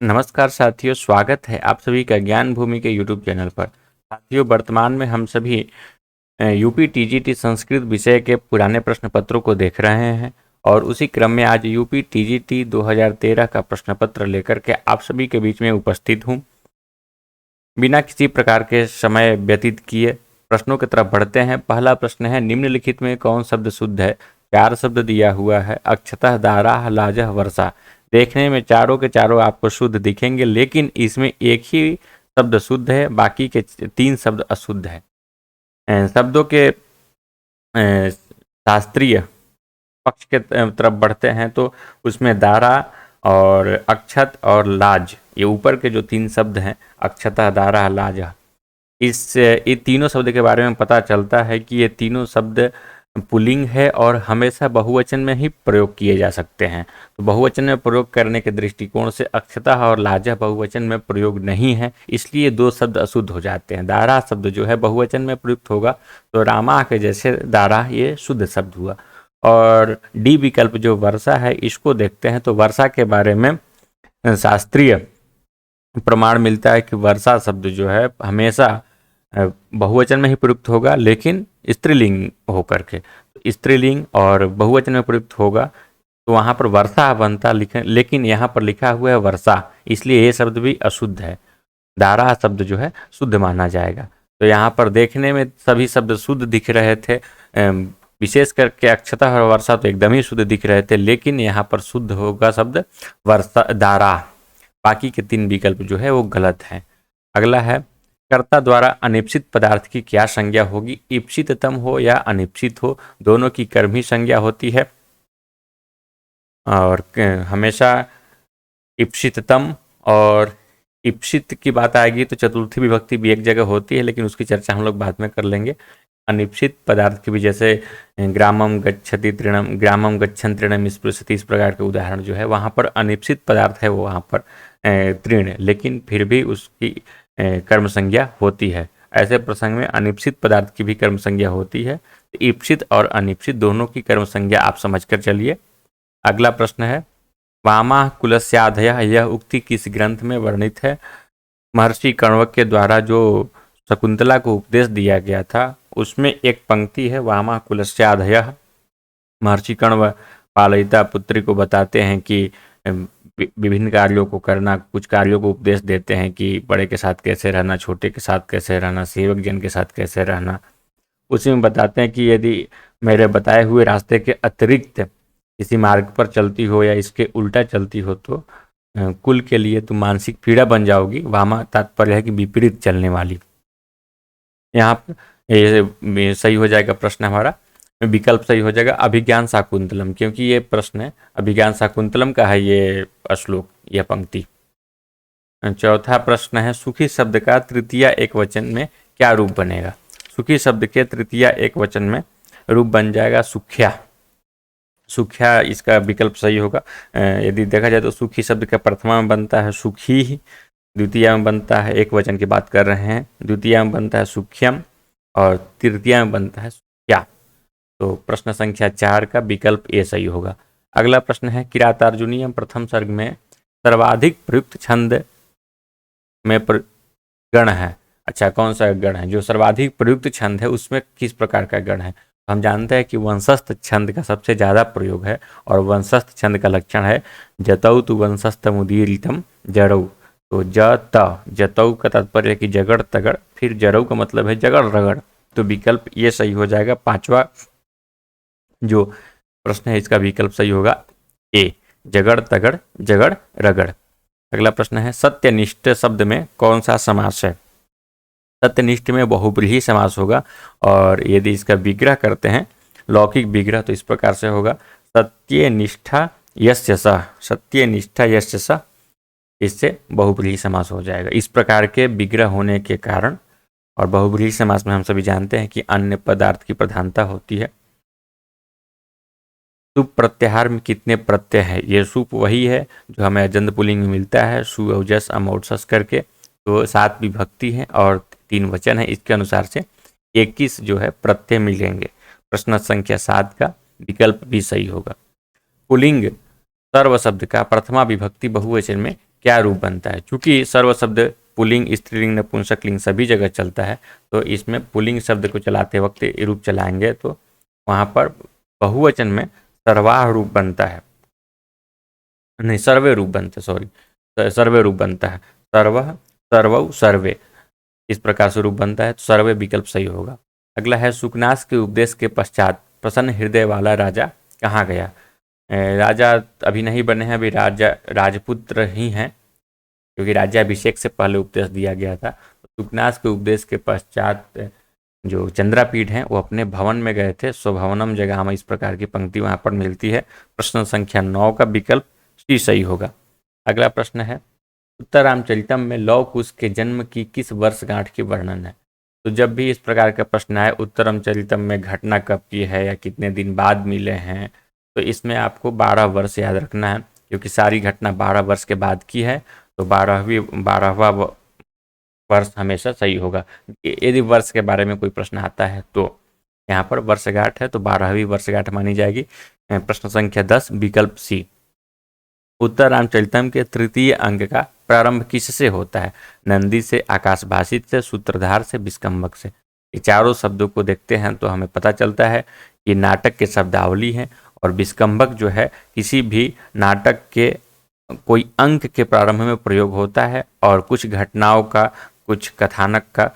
नमस्कार साथियों, स्वागत है आप सभी का ज्ञान भूमि के यूट्यूब चैनल पर। साथियों, वर्तमान में हम सभी यूपी टीजीटी संस्कृत विषय के पुराने प्रश्न पत्रों को देख रहे हैं और उसी क्रम में आज यूपी टीजीटी 2013 का प्रश्न पत्र लेकर के आप सभी के बीच में उपस्थित हूँ। बिना किसी प्रकार के समय व्यतीत किए प्रश्नों की तरफ बढ़ते हैं। पहला प्रश्न है, निम्नलिखित में कौन शब्द शुद्ध है? 4 शब्द दिया हुआ है, अक्षतः, दाराह, लाजह, वर्षा। देखने में चारों के चारों आपको शुद्ध दिखेंगे, लेकिन इसमें एक ही शब्द शुद्ध है, बाकी के 3 शब्द अशुद्ध है। शब्दों के शास्त्रीय पक्ष के तरफ बढ़ते हैं तो उसमें दारा और अक्षत और लाज, ये ऊपर के जो 3 शब्द हैं, अक्षतः, दारा, लाज, ये तीनों शब्द के बारे में पता चलता है कि ये तीनों शब्द पुल्लिंग है और हमेशा बहुवचन में ही प्रयोग किए जा सकते हैं। तो बहुवचन में प्रयोग करने के दृष्टिकोण से अक्षतः और लाजह बहुवचन में प्रयोग नहीं है, इसलिए 2 शब्द अशुद्ध हो जाते हैं। दारा शब्द जो है बहुवचन में प्रयुक्त होगा तो रामा के जैसे दारा ये शुद्ध शब्द हुआ। और डी विकल्प जो वर्षा है, इसको देखते हैं तो वर्षा के बारे में शास्त्रीय प्रमाण मिलता है कि वर्षा शब्द जो है हमेशा बहुवचन में ही प्रयुक्त होगा, लेकिन स्त्रीलिंग होकर के। स्त्रीलिंग और बहुवचन में प्रयुक्त होगा तो वहाँ पर वर्षा बनता, लेकिन यहाँ पर लिखा हुआ है वर्षा, इसलिए ये शब्द भी अशुद्ध है। दारा शब्द जो है शुद्ध माना जाएगा। तो यहाँ पर देखने में सभी शब्द शुद्ध दिख रहे थे, विशेष करके अक्षतः और वर्षा तो एकदम ही शुद्ध दिख रहे थे, लेकिन यहाँ पर शुद्ध होगा शब्द वर्षा, दारा। बाकी के 3 विकल्प जो है वो गलत है। अगला है, कर्ता द्वारा अनिप्सित पदार्थ की क्या संज्ञा होगी? ईप्सिततम हो या अनिप्सित हो, दोनों की कर्म ही संज्ञा होती है और हमेशा ईप्सिततम और ईप्सित की बात आएगी तो चतुर्थी विभक्ति भी एक जगह होती है, लेकिन उसकी चर्चा हम लोग बाद में कर लेंगे। अनिप्सित पदार्थ की भी, जैसे ग्रामम गच्छति तृणम, ग्रामम गच्छन तृणम स्पृशति, इस प्रकार के उदाहरण जो है वहाँ पर अनिप्सित पदार्थ है वो वहाँ पर तृण, लेकिन फिर भी उसकी कर्म संज्ञा होती है। ऐसे प्रसंग में अनिप्सित पदार्थ की भी कर्म संज्ञा होती है। ईप्सित और अनिप्सित दोनों की कर्म संज्ञा आप समझकर चलिए। अगला प्रश्न है, वामा कुलस्याधयः, यह उक्ति किस ग्रंथ में वर्णित है? महर्षि कण्व के द्वारा जो शकुंतला को उपदेश दिया गया था उसमें एक पंक्ति है, वामा कुलस्याधयः। महर्षि कण्व पालयिता पुत्री को बताते हैं कि विभिन्न कार्यों को करना, कुछ कार्यों को उपदेश देते हैं कि बड़े के साथ कैसे रहना, छोटे के साथ कैसे रहना, सेवक जन के साथ कैसे रहना। उसी में बताते हैं कि यदि मेरे बताए हुए रास्ते के अतिरिक्त किसी मार्ग पर चलती हो या इसके उल्टा चलती हो तो कुल के लिए तुम मानसिक पीड़ा बन जाओगी। वामा तात्पर्य है कि विपरीत चलने वाली। यहाँ पर ये सही हो जाएगा प्रश्न हमारा, विकल्प सही हो जाएगा अभिज्ञान शाकुंतलम, क्योंकि ये प्रश्न है अभिज्ञान शाकुंतलम का है ये श्लोक, यह पंक्ति। चौथा प्रश्न है, सुखी शब्द का तृतीया एक वचन में क्या रूप बनेगा? सुखी शब्द के तृतीया एक वचन में रूप बन जाएगा सुख्या। सुख्या इसका विकल्प सही होगा। यदि देखा जाए तो सुखी शब्द का प्रथमा में बनता है सुखी, द्वितीय में बनता है, एक वचन की बात कर रहे हैं, द्वितीय में बनता है सुख्यम और तृतीय में बनता है सुख्या। तो प्रश्न संख्या 4 का विकल्प ए सही होगा। अगला प्रश्न है, किरातार्जुनीयम प्रथम सर्ग में सर्वाधिक प्रयुक्त छंद में गण है। अच्छा, कौन सा गण है जो सर्वाधिक प्रयुक्त छंद है, उसमें किस प्रकार का गण है? हम जानते हैं कि वंशस्थ छंद का सबसे ज़्यादा प्रयोग है और वंशस्थ छंद का लक्षण है जतौ तु वंशस्थमुदीरितम जड़ौ। तो जतौ का तात्पर्य है कि जगड़ तगड़, फिर जड़ौ का मतलब है जगड़ रगड़। तो विकल्प ये सही हो जाएगा। 5वां जो प्रश्न है इसका विकल्प सही होगा ए, जगड़ तगड़ जगड़ रगड़। अगला प्रश्न है, सत्यनिष्ठ शब्द में कौन सा समास है? सत्यनिष्ठ में बहुब्रीहि समास होगा और यदि इसका विग्रह करते हैं लौकिक विग्रह तो इस प्रकार से होगा, सत्यनिष्ठा यस्य सः, सत्यनिष्ठा यस्य सः, इससे बहुब्रीहि समास हो जाएगा। इस प्रकार के विग्रह होने के कारण और बहुब्रीहि समास में हम सभी जानते हैं कि अन्य पदार्थ की प्रधानता होती है। सुप प्रत्याहार में कितने प्रत्यय है? ये सुप वही है जो हमें अजंत पुल्लिंग में मिलता है, सु औजस अमौसस करके। तो 7 विभक्ति है और 3 वचन है, इसके अनुसार से 21 जो है प्रत्यय मिलेंगे। प्रश्न संख्या 7 का विकल्प भी सही होगा। पुल्लिंग सर्व शब्द का प्रथमा विभक्ति बहुवचन में क्या रूप बनता है। चूंकि सर्व शब्द पुल्लिंग, स्त्रीलिंग, नपुंसकलिंग सभी जगह चलता है, तो इसमें पुल्लिंग शब्द को चलाते वक्त रूप चलाएंगे तो वहाँ पर बहुवचन में सर्वाह रूप बनता है, नहीं सर्वे रूप बनता है, सॉरी सर्वे रूप बनता है। सर्वः, सर्वौ, सर्वे, इस प्रकार से रूप बनता है, तो सर्वे विकल्प सही होगा। अगला है सुकनास के उपदेश के पश्चात प्रसन्न हृदय वाला राजा कहाँ गया। राजा अभी नहीं बने हैं, अभी राजा राजपुत्र ही हैं, क्योंकि राज्याभिषेक से पहले उपदेश दिया गया था। तो सुकनास के उपदेश के पश्चात जो चंद्रापीठ हैं वो अपने भवन में गए थे। स्वभवनम जगह में इस प्रकार की पंक्ति वहाँ पर मिलती है। प्रश्न संख्या 9 का विकल्प सी सही होगा। अगला प्रश्न है उत्तर रामचरितम में लौह कुश के जन्म की किस वर्षगांठ की वर्णन है। तो जब भी इस प्रकार का प्रश्न आए उत्तर रामचरितम में घटना कब की है या कितने दिन बाद मिले हैं, तो इसमें आपको 12 वर्ष याद रखना है, क्योंकि सारी घटना 12 वर्ष के बाद की है, तो 12वां वर्ष हमेशा सही होगा। यदि वर्ष के बारे में कोई प्रश्न आता है तो यहाँ पर वर्षगांठ है, तो 12वीं वर्षगांठ मानी जाएगी। प्रश्न संख्या 10 विकल्प सी। उत्तर रामचरितम के तृतीय अंक का प्रारंभ किससे होता है। नंदी से, आकाशभाषित से, सूत्रधार से, विस्कम्भक से। ये चारों शब्दों को देखते हैं तो हमें पता चलता है कि नाटक के शब्दावली हैं, और विस्कम्भक जो है किसी भी नाटक के कोई अंक के प्रारंभ में प्रयोग होता है, और कुछ घटनाओं का, कुछ कथानक का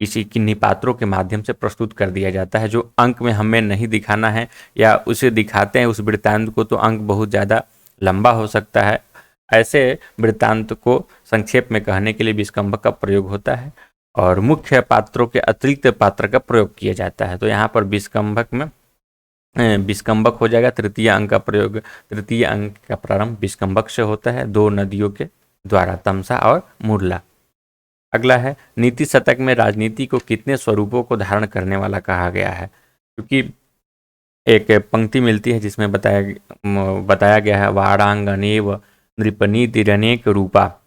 किसी किन्हीं पात्रों के माध्यम से प्रस्तुत कर दिया जाता है। जो अंक में हमें नहीं दिखाना है या उसे दिखाते हैं उस वृत्तांत को, तो अंक बहुत ज़्यादा लंबा हो सकता है। ऐसे वृत्तांत को संक्षेप में कहने के लिए विस्कम्भक का प्रयोग होता है, और मुख्य पात्रों के अतिरिक्त पात्र का प्रयोग किया जाता है। तो यहाँ पर विस्कम्भक में विस्कम्भक हो जाएगा। तृतीय अंक का प्रयोग, तृतीय अंक का प्रारंभ विस्कम्भक से होता है, 2 नदियों के द्वारा, तमसा और मुरला। अगला है नीति शतक में राजनीति को कितने स्वरूपों को धारण करने वाला कहा गया है। क्योंकि एक पंक्ति मिलती है जिसमें बताया गया है वारांगनेव नृपनीतिरनेक रूपा,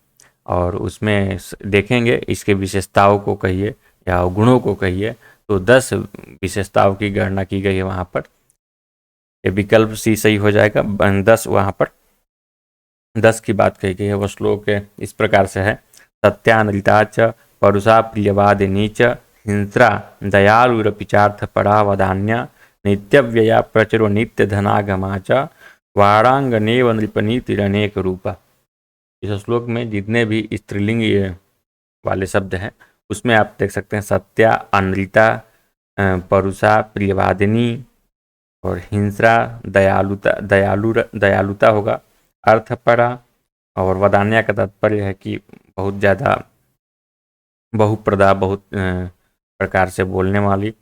और उसमें देखेंगे इसके विशेषताओं को कहिए या गुणों को कहिए, तो 10 विशेषताओं की गणना की गई है वहाँ पर। ये विकल्प सी सही हो जाएगा। 10 वहाँ पर 10 की बात कही गई है। वह श्लोक इस प्रकार से है सत्यानलिता च परुषा प्रियवादिनी च हिंस्रा दयालुरपिचार्थ परा वदान्या नित्यव्यया प्रचुरो नित्य धनागमा च वारांगनेव नृपनीतिरनेक रूपा। इस श्लोक में जितने भी स्त्रीलिंग वाले शब्द हैं उसमें आप देख सकते हैं सत्या, अनलिता, परुषा, प्रियवादिनी और हिंस्रा, दयालुता होगा, अर्थपरा, और वदान्या का तात्पर्य है कि बहुत ज़्यादा बहुप्रदा, बहुत प्रकार से बोलने वाली,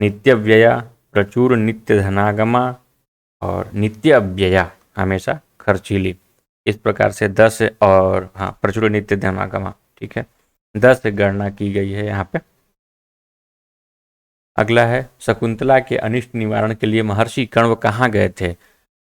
नित्य व्यया, प्रचुर नित्य धनागमा, और नित्य अव्यया हमेशा खर्चीली। इस प्रकार से 10 और प्रचुर नित्य धनागमा, ठीक है, 10 गणना की गई है यहाँ पे। अगला है शकुंतला के अनिष्ट निवारण के लिए महर्षि कण्व कहाँ गए थे।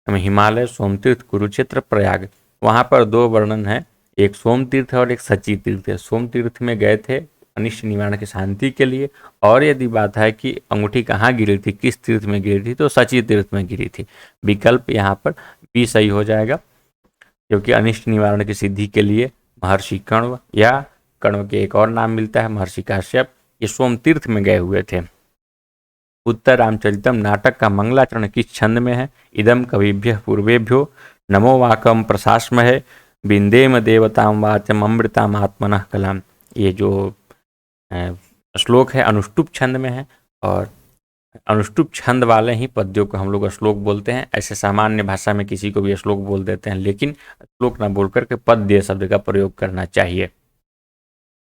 हिमालय, सोमतीर्थ, कुरुक्षेत्र, प्रयाग। वहाँ पर 2 वर्णन है, एक सोमतीर्थ और एक सची तीर्थ है। सोमतीर्थ में गए थे अनिष्ट निवारण की शांति के लिए, और यदि बात है कि अंगूठी कहाँ गिरी थी, किस तीर्थ में गिरी थी, तो सची तीर्थ में गिरी थी। विकल्प यहाँ पर भी सही हो जाएगा, क्योंकि अनिष्ट निवारण की सिद्धि के लिए महर्षि कण्व, या कण्व के एक और नाम मिलता है महर्षि काश्यप, ये सोमतीर्थ में गए हुए थे। उत्तर रामचरितम नाटक का मंगलाचरण किस छंद में है। इदम कविभ्य पूर्वेभ्यो नमो वाकम प्रशास्महे बिंदेम देवताम वाचम अमृताम आत्मनः कलाम। ये जो श्लोक है अनुष्टुप छंद में है, और अनुष्टुप छंद वाले ही पद्यों को हम लोग श्लोक बोलते हैं। ऐसे सामान्य भाषा में किसी को भी श्लोक बोल देते हैं, लेकिन श्लोक ना बोल करके पद्य शब्द का प्रयोग करना चाहिए।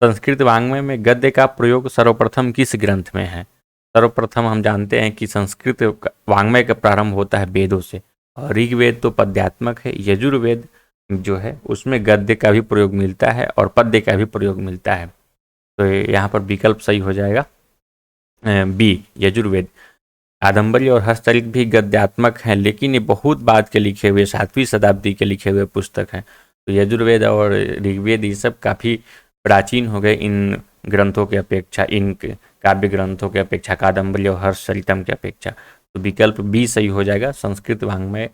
संस्कृत वाङ्मय में गद्य का प्रयोग सर्वप्रथम किस ग्रंथ में है। सर्वप्रथम हम जानते हैं कि संस्कृत वाङ्मय का प्रारंभ होता है वेदों से, और ऋग्वेद तो पद्यात्मक है, यजुर्वेद जो है उसमें गद्य का भी प्रयोग मिलता है और पद्य का भी प्रयोग मिलता है। तो यहाँ पर विकल्प सही हो जाएगा बी, यजुर्वेद। कादम्बरी और हस्तचरित भी गद्यात्मक हैं, लेकिन ये बहुत बाद के लिखे हुए 7वीं शताब्दी के लिखे हुए पुस्तक हैं। तो यजुर्वेद और ऋग्वेद ये सब काफ़ी प्राचीन हो गए इन ग्रंथों के अपेक्षा, इन काव्य ग्रंथों के अपेक्षा, कादम्बरी और हर्षचरितम के अपेक्षा। तो विकल्प बी सही हो जाएगा। संस्कृत वाङ्मय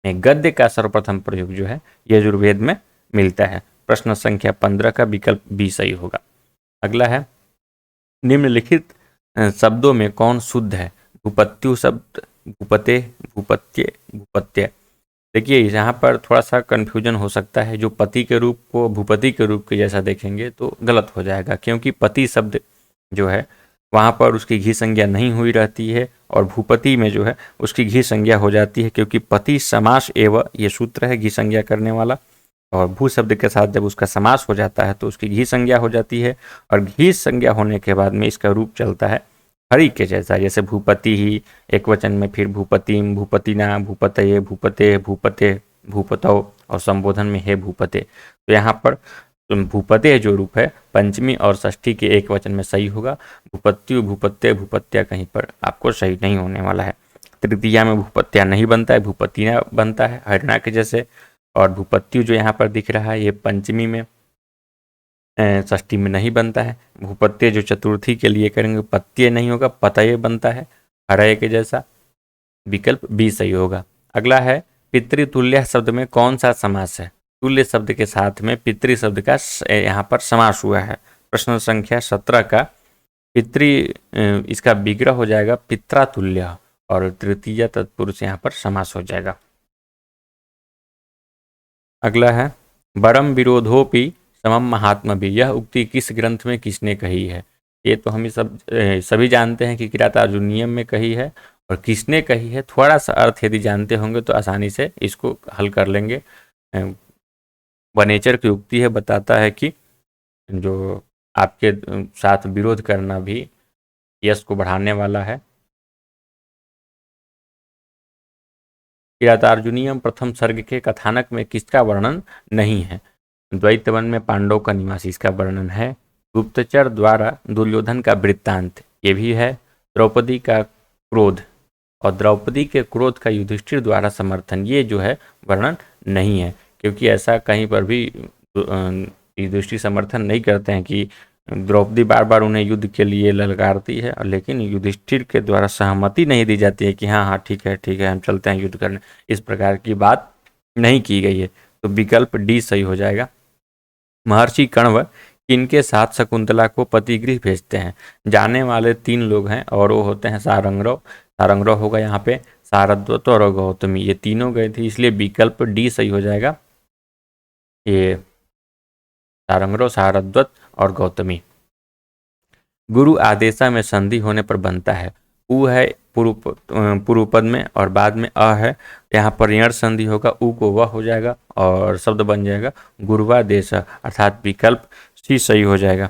में गद्य का सर्वप्रथम प्रयोग जो है यजुर्वेद में मिलता है। प्रश्न संख्या 15 का विकल्प बी सही होगा। अगला है, निम्नलिखित शब्दों में कौन शुद्ध है? भूपत्यु शब्द, भूपते, भूपत्य, भूपत्य। देखिए यहाँ पर थोड़ा सा कन्फ्यूजन हो सकता है। जो पति के रूप को भूपति के रूप के जैसा देखेंगे तो गलत हो जाएगा, क्योंकि पति शब्द जो है वहाँ पर उसकी घी संज्ञा नहीं हुई रहती है, और भूपति में जो है उसकी घी संज्ञा हो जाती है, क्योंकि पति समास एवं ये सूत्र है घी संज्ञा करने वाला, और भू शब्द के साथ जब उसका समास हो जाता है तो उसकी घी संज्ञा हो जाती है, और घी संज्ञा होने के बाद में इसका रूप चलता है हरि के जैसा, जैसे भूपति ही एक वचन में, फिर भूपतिम, भूपतिना, भूपतये, भूपते, भूपते, भूपतौ, और संबोधन में हे भूपते। तो यहाँ पर भूपते जो रूप है पंचमी और षष्ठी के एक वचन में सही होगा। भूपत्यु, भूपत्य, भूपत्या कहीं पर आपको सही नहीं होने वाला है। तृतीया में भूपत्या नहीं बनता है, भूपतिना बनता है हरिणा के जैसे, और भूपत्यु जो यहाँ पर दिख रहा है ये पंचमी में, षष्ठी में नहीं बनता है। भूपत्य जो चतुर्थी के लिए करेंगे पत्य नहीं होगा, पतये बनता है हरय के जैसा। विकल्प बी सही होगा। अगला है, पितृतुल्य शब्द में कौन सा समास है? तुल्य शब्द के साथ में पितृ शब्द का यहाँ पर समास हुआ है। प्रश्न संख्या 17 का पितृ इसका विग्रह हो जाएगा पित्रातुल्य, और तृतीय तत्पुरुष यहाँ पर समास हो जाएगा। अगला है, बरम विरोधोपि समम महात्मा भी, यह उक्ति किस ग्रंथ में किसने कही है? ये तो हम सभी जानते हैं कि किरातार्जुनीयम में कही है, और किसने कही है थोड़ा सा अर्थ यदि जानते होंगे तो आसानी से इसको हल कर लेंगे। वनेचर की उक्ति है, बताता है कि जो आपके साथ विरोध करना भी यश को बढ़ाने वाला है। किरातार्जुनीयम प्रथम सर्ग के कथानक में किसका वर्णन नहीं है? द्वैतवन में पांडव का निवास, इसका वर्णन है। गुप्तचर द्वारा दुर्योधन का वृत्तांत, ये भी है। द्रौपदी का क्रोध, और द्रौपदी के क्रोध का युधिष्ठिर द्वारा समर्थन, ये जो है वर्णन नहीं है, क्योंकि ऐसा कहीं पर भी युधिष्ठिर समर्थन नहीं करते हैं कि द्रौपदी बार बार उन्हें युद्ध के लिए ललकारती है, और लेकिन युधिष्ठिर के द्वारा सहमति नहीं दी जाती है कि हाँ हाँ ठीक है हम चलते हैं युद्ध करने, इस प्रकार की बात नहीं की गई है। तो विकल्प डी सही हो जाएगा। महर्षि कण्व किनके साथ शकुंतला को पतिगृह भेजते हैं? जाने वाले 3 लोग हैं, और वो होते हैं सारंगरव होगा यहाँ पे, सारद्वत और गौतमी, ये तीनों गए थे, इसलिए विकल्प डी सही हो जाएगा। ये सारंगरव, सारद्वत और गौतमी। गुरु आदेशा में संधि होने पर बनता है। उ है पूर्व पद में, और बाद में अ है, यहाँ पर ऋण संधि होगा, उ को वह हो जाएगा और शब्द बन जाएगा गुरुवादेश, अर्थात विकल्प सी सही हो जाएगा।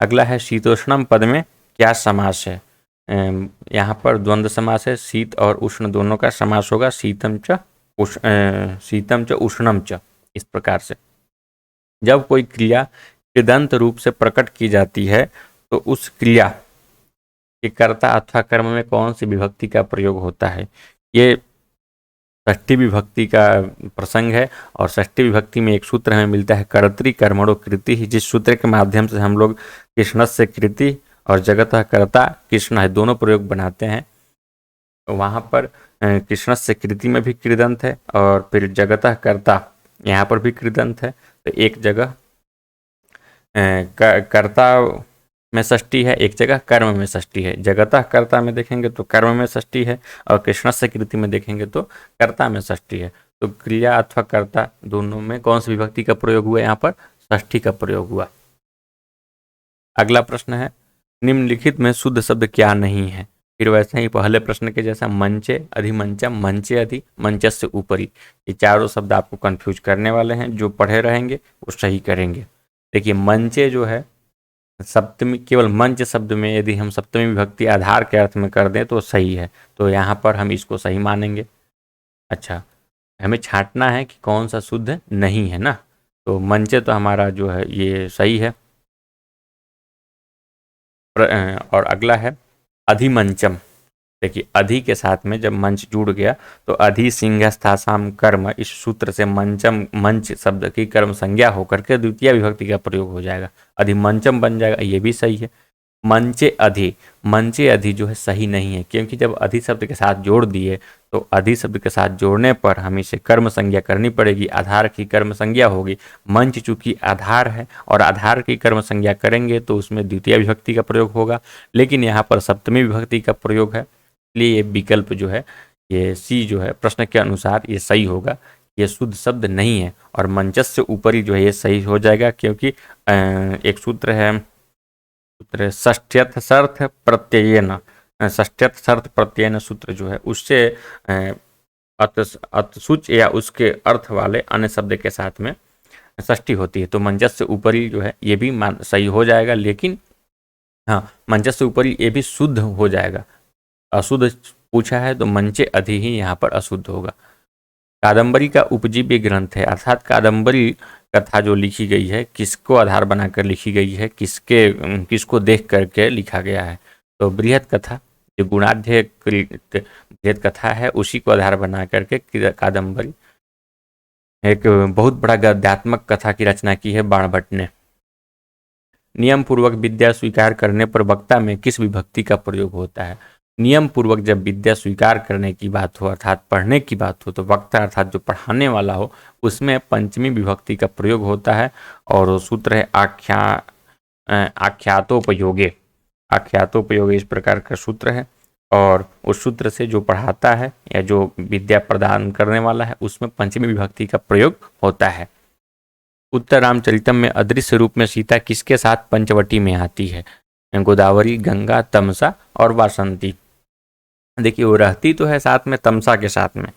अगला है, शीतोष्णम पद में क्या समास है? यहाँ पर द्वंद्व समास है, शीत और उष्ण दोनों का समास होगा, शीतम च उष्णम च, इस प्रकार से। जब कोई क्रिया कृदंत रूप से प्रकट की जाती है तो उस क्रिया के कर्ता अथवा कर्म में कौन सी विभक्ति का प्रयोग होता है? ये षष्ठी विभक्ति का प्रसंग है, और षष्ठी विभक्ति में एक सूत्र हमें मिलता है कर्तृ कर्मणो कृति, जिस सूत्र के माध्यम से हम लोग कृष्ण से कृति और जगतः कर्ता कृष्ण है दोनों प्रयोग बनाते हैं। वहाँ पर कृष्ण से कृति में भी कृदंत है, और फिर जगतः कर्ता यहाँ पर भी कृदंत है। तो एक जगह कर्ता में षष्ठी है, एक जगह कर्म में षष्ठी है। जगतः कर्ता में देखेंगे तो कर्म में षष्ठी है, और कृष्ण से कृति में देखेंगे तो कर्ता में षष्ठी है। तो क्रिया अथवा कर्ता दोनों में कौन सी विभक्ति का प्रयोग हुआ? यहाँ पर षष्ठी का प्रयोग हुआ। अगला प्रश्न है, निम्नलिखित में शुद्ध शब्द क्या नहीं है? फिर वैसे ही पहले प्रश्न के जैसा मंचे, अधिमंचम, मंचे अधि, मंचस से ऊपरी, ये चारों शब्द आपको कंफ्यूज करने वाले हैं। जो पढ़े रहेंगे वो सही करेंगे। देखिए मंचे जो है सप्तमी, केवल मंच शब्द में यदि हम सप्तमी विभक्ति आधार के अर्थ में कर दें तो सही है, तो यहाँ पर हम इसको सही मानेंगे। अच्छा, हमें छांटना है कि कौन सा शुद्ध नहीं है ना, तो मंचे तो हमारा जो है ये सही है। और अगला है अधिमंचम। देखिए अधि के साथ में जब मंच जुड़ गया तो अधि सिंहस्थासाम कर्म, इस सूत्र से मंचम, मंच शब्द की कर्म संज्ञा होकर के द्वितीय विभक्ति का प्रयोग हो जाएगा, अधिमंचम बन जाएगा, ये भी सही है। मंचे अधि जो है सही नहीं है, क्योंकि जब अधि शब्द के साथ जोड़ दिए तो अधि शब्द के साथ जोड़ने पर हमें इसे कर्म संज्ञा करनी पड़ेगी, आधार की कर्म संज्ञा होगी। मंच चूंकि आधार है और आधार की कर्म संज्ञा करेंगे तो उसमें द्वितीय विभक्ति का प्रयोग होगा, लेकिन यहाँ पर सप्तमी विभक्ति का प्रयोग है, इसलिए ये विकल्प जो है, ये सी जो है प्रश्न के अनुसार ये सही होगा। ये शुद्ध शब्द नहीं है और मंचस से ऊपरी जो है ये सही हो जाएगा, क्योंकि एक सूत्र है, सूत्र षष्ठ्यर्थ शर्त प्रत्ययन, षष्ठ्यर्थ शर्त प्रत्ययन सूत्र जो है उससे अतसुच या उसके अर्थ वाले अन्य शब्द के साथ में षष्ठी होती है। तो मंचस से ऊपरी जो है ये भी सही हो जाएगा, लेकिन हाँ मंचस से ऊपरी ये भी शुद्ध हो जाएगा। अशुद्ध पूछा है तो मंचे अधि ही यहाँ पर अशुद्ध होगा। कादंबरी का उपजीव्य ग्रंथ है, अर्थात कादंबरी कथा जो लिखी गई है किसको आधार बनाकर लिखी गई है, किसको देख करके लिखा गया है। तो बृहद कथा जो गुणाढ्य बृहद कथा है उसी को आधार बना करके कादंबरी, एक बहुत बड़ा गद्यात्मक कथा की रचना की है बाणभट्ट ने। नियम पूर्वक विद्या स्वीकार करने पर वक्ता में किस विभक्ति का प्रयोग होता है? नियम पूर्वक जब विद्या स्वीकार करने की बात हो अर्थात पढ़ने की बात हो तो वक्ता अर्थात जो पढ़ाने वाला हो उसमें पंचमी विभक्ति का प्रयोग होता है, और वो सूत्र है आख्यातोपयोगे। आख्यातोपयोगे इस प्रकार का सूत्र है, और उस सूत्र से जो पढ़ाता है या जो विद्या प्रदान करने वाला है उसमें पंचमी विभक्ति का प्रयोग होता है। उत्तर रामचरितम में अदृश्य रूप में सीता किसके साथ पंचवटी में आती है? गोदावरी, गंगा, तमसा और वासंती। देखिए वो रहती तो है साथ में तमसा के साथ में,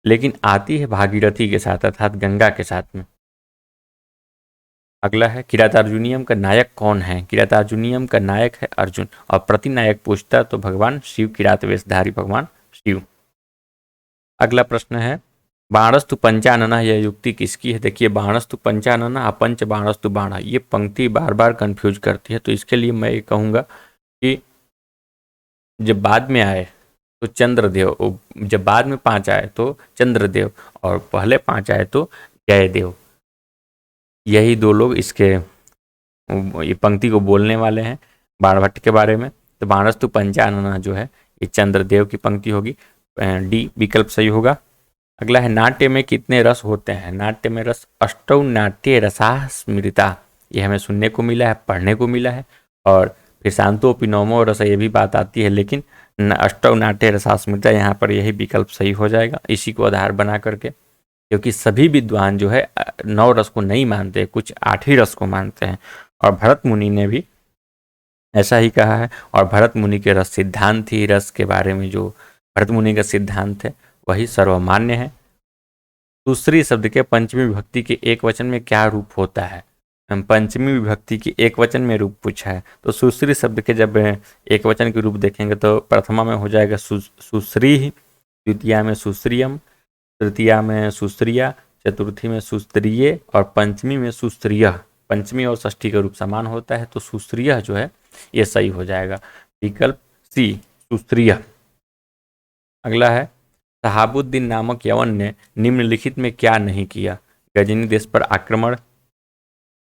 लेकिन आती है भागीरथी के साथ अर्थात गंगा के साथ में। अगला है किरातार्जुनीयम का नायक कौन है? किरातार्जुनीयम का नायक है अर्जुन, और प्रतिनायक पूछता तो भगवान शिव, किरात वेशधारी भगवान शिव। अगला प्रश्न है बाणस्तु पंचानना, यह युक्ति किसकी है? देखिए बाणस्तु पंचानना अपंच बाणस्तु बाणा, ये पंक्ति बार बार कंफ्यूज करती है, तो इसके लिए मैं ये कहूँगा कि जब बाद में आए तो चंद्रदेव, जब बाद में 5 आए तो चंद्रदेव, और पहले 5 आए तो जयदेव, यही 2 लोग इसके ये पंक्ति को बोलने वाले हैं बाणभट्ट के बारे में। तो बाणस्तु पंचानना जो है ये चंद्रदेव की पंक्ति होगी, डी विकल्प सही होगा। अगला है नाट्य में कितने रस होते हैं? नाट्य में रस अष्टौ नाट्य रसा स्मृता, ये हमें सुनने को मिला है, पढ़ने को मिला है, और फिर शांतोपि नवमो रस ये भी बात आती है, लेकिन अष्टौ नाट्य रसा स्मृता यहाँ पर यही विकल्प सही हो जाएगा इसी को आधार बना करके, क्योंकि सभी विद्वान जो है 9 रस को नहीं मानते, कुछ 8 ही रस को मानते हैं, और भरत मुनि ने भी ऐसा ही कहा है। और भरत मुनि के रस सिद्धांत ही रस के बारे में जो भरत मुनि का सिद्धांत है वही सर्वमान्य है। दूसरी शब्द के पंचमी विभक्ति के एक वचन में क्या रूप होता है? हम पंचमी विभक्ति की एक वचन में रूप पूछा है, तो सुश्री शब्द के जब एक वचन के रूप देखेंगे तो प्रथमा में हो जाएगा सुश्री, द्वितीया में सुश्रियम, तृतीया में सुश्रिया, चतुर्थी में सुस्त्रीय, और पंचमी में सुस्त्रीय। पंचमी और षष्ठी का रूप समान होता है, तो सुस्त्रीय जो है ये सही हो जाएगा, विकल्प सी सुस्त्रीय। अगला है शहाबुद्दीन नामक यवन ने निम्नलिखित में क्या नहीं किया? गजनी देश पर आक्रमण,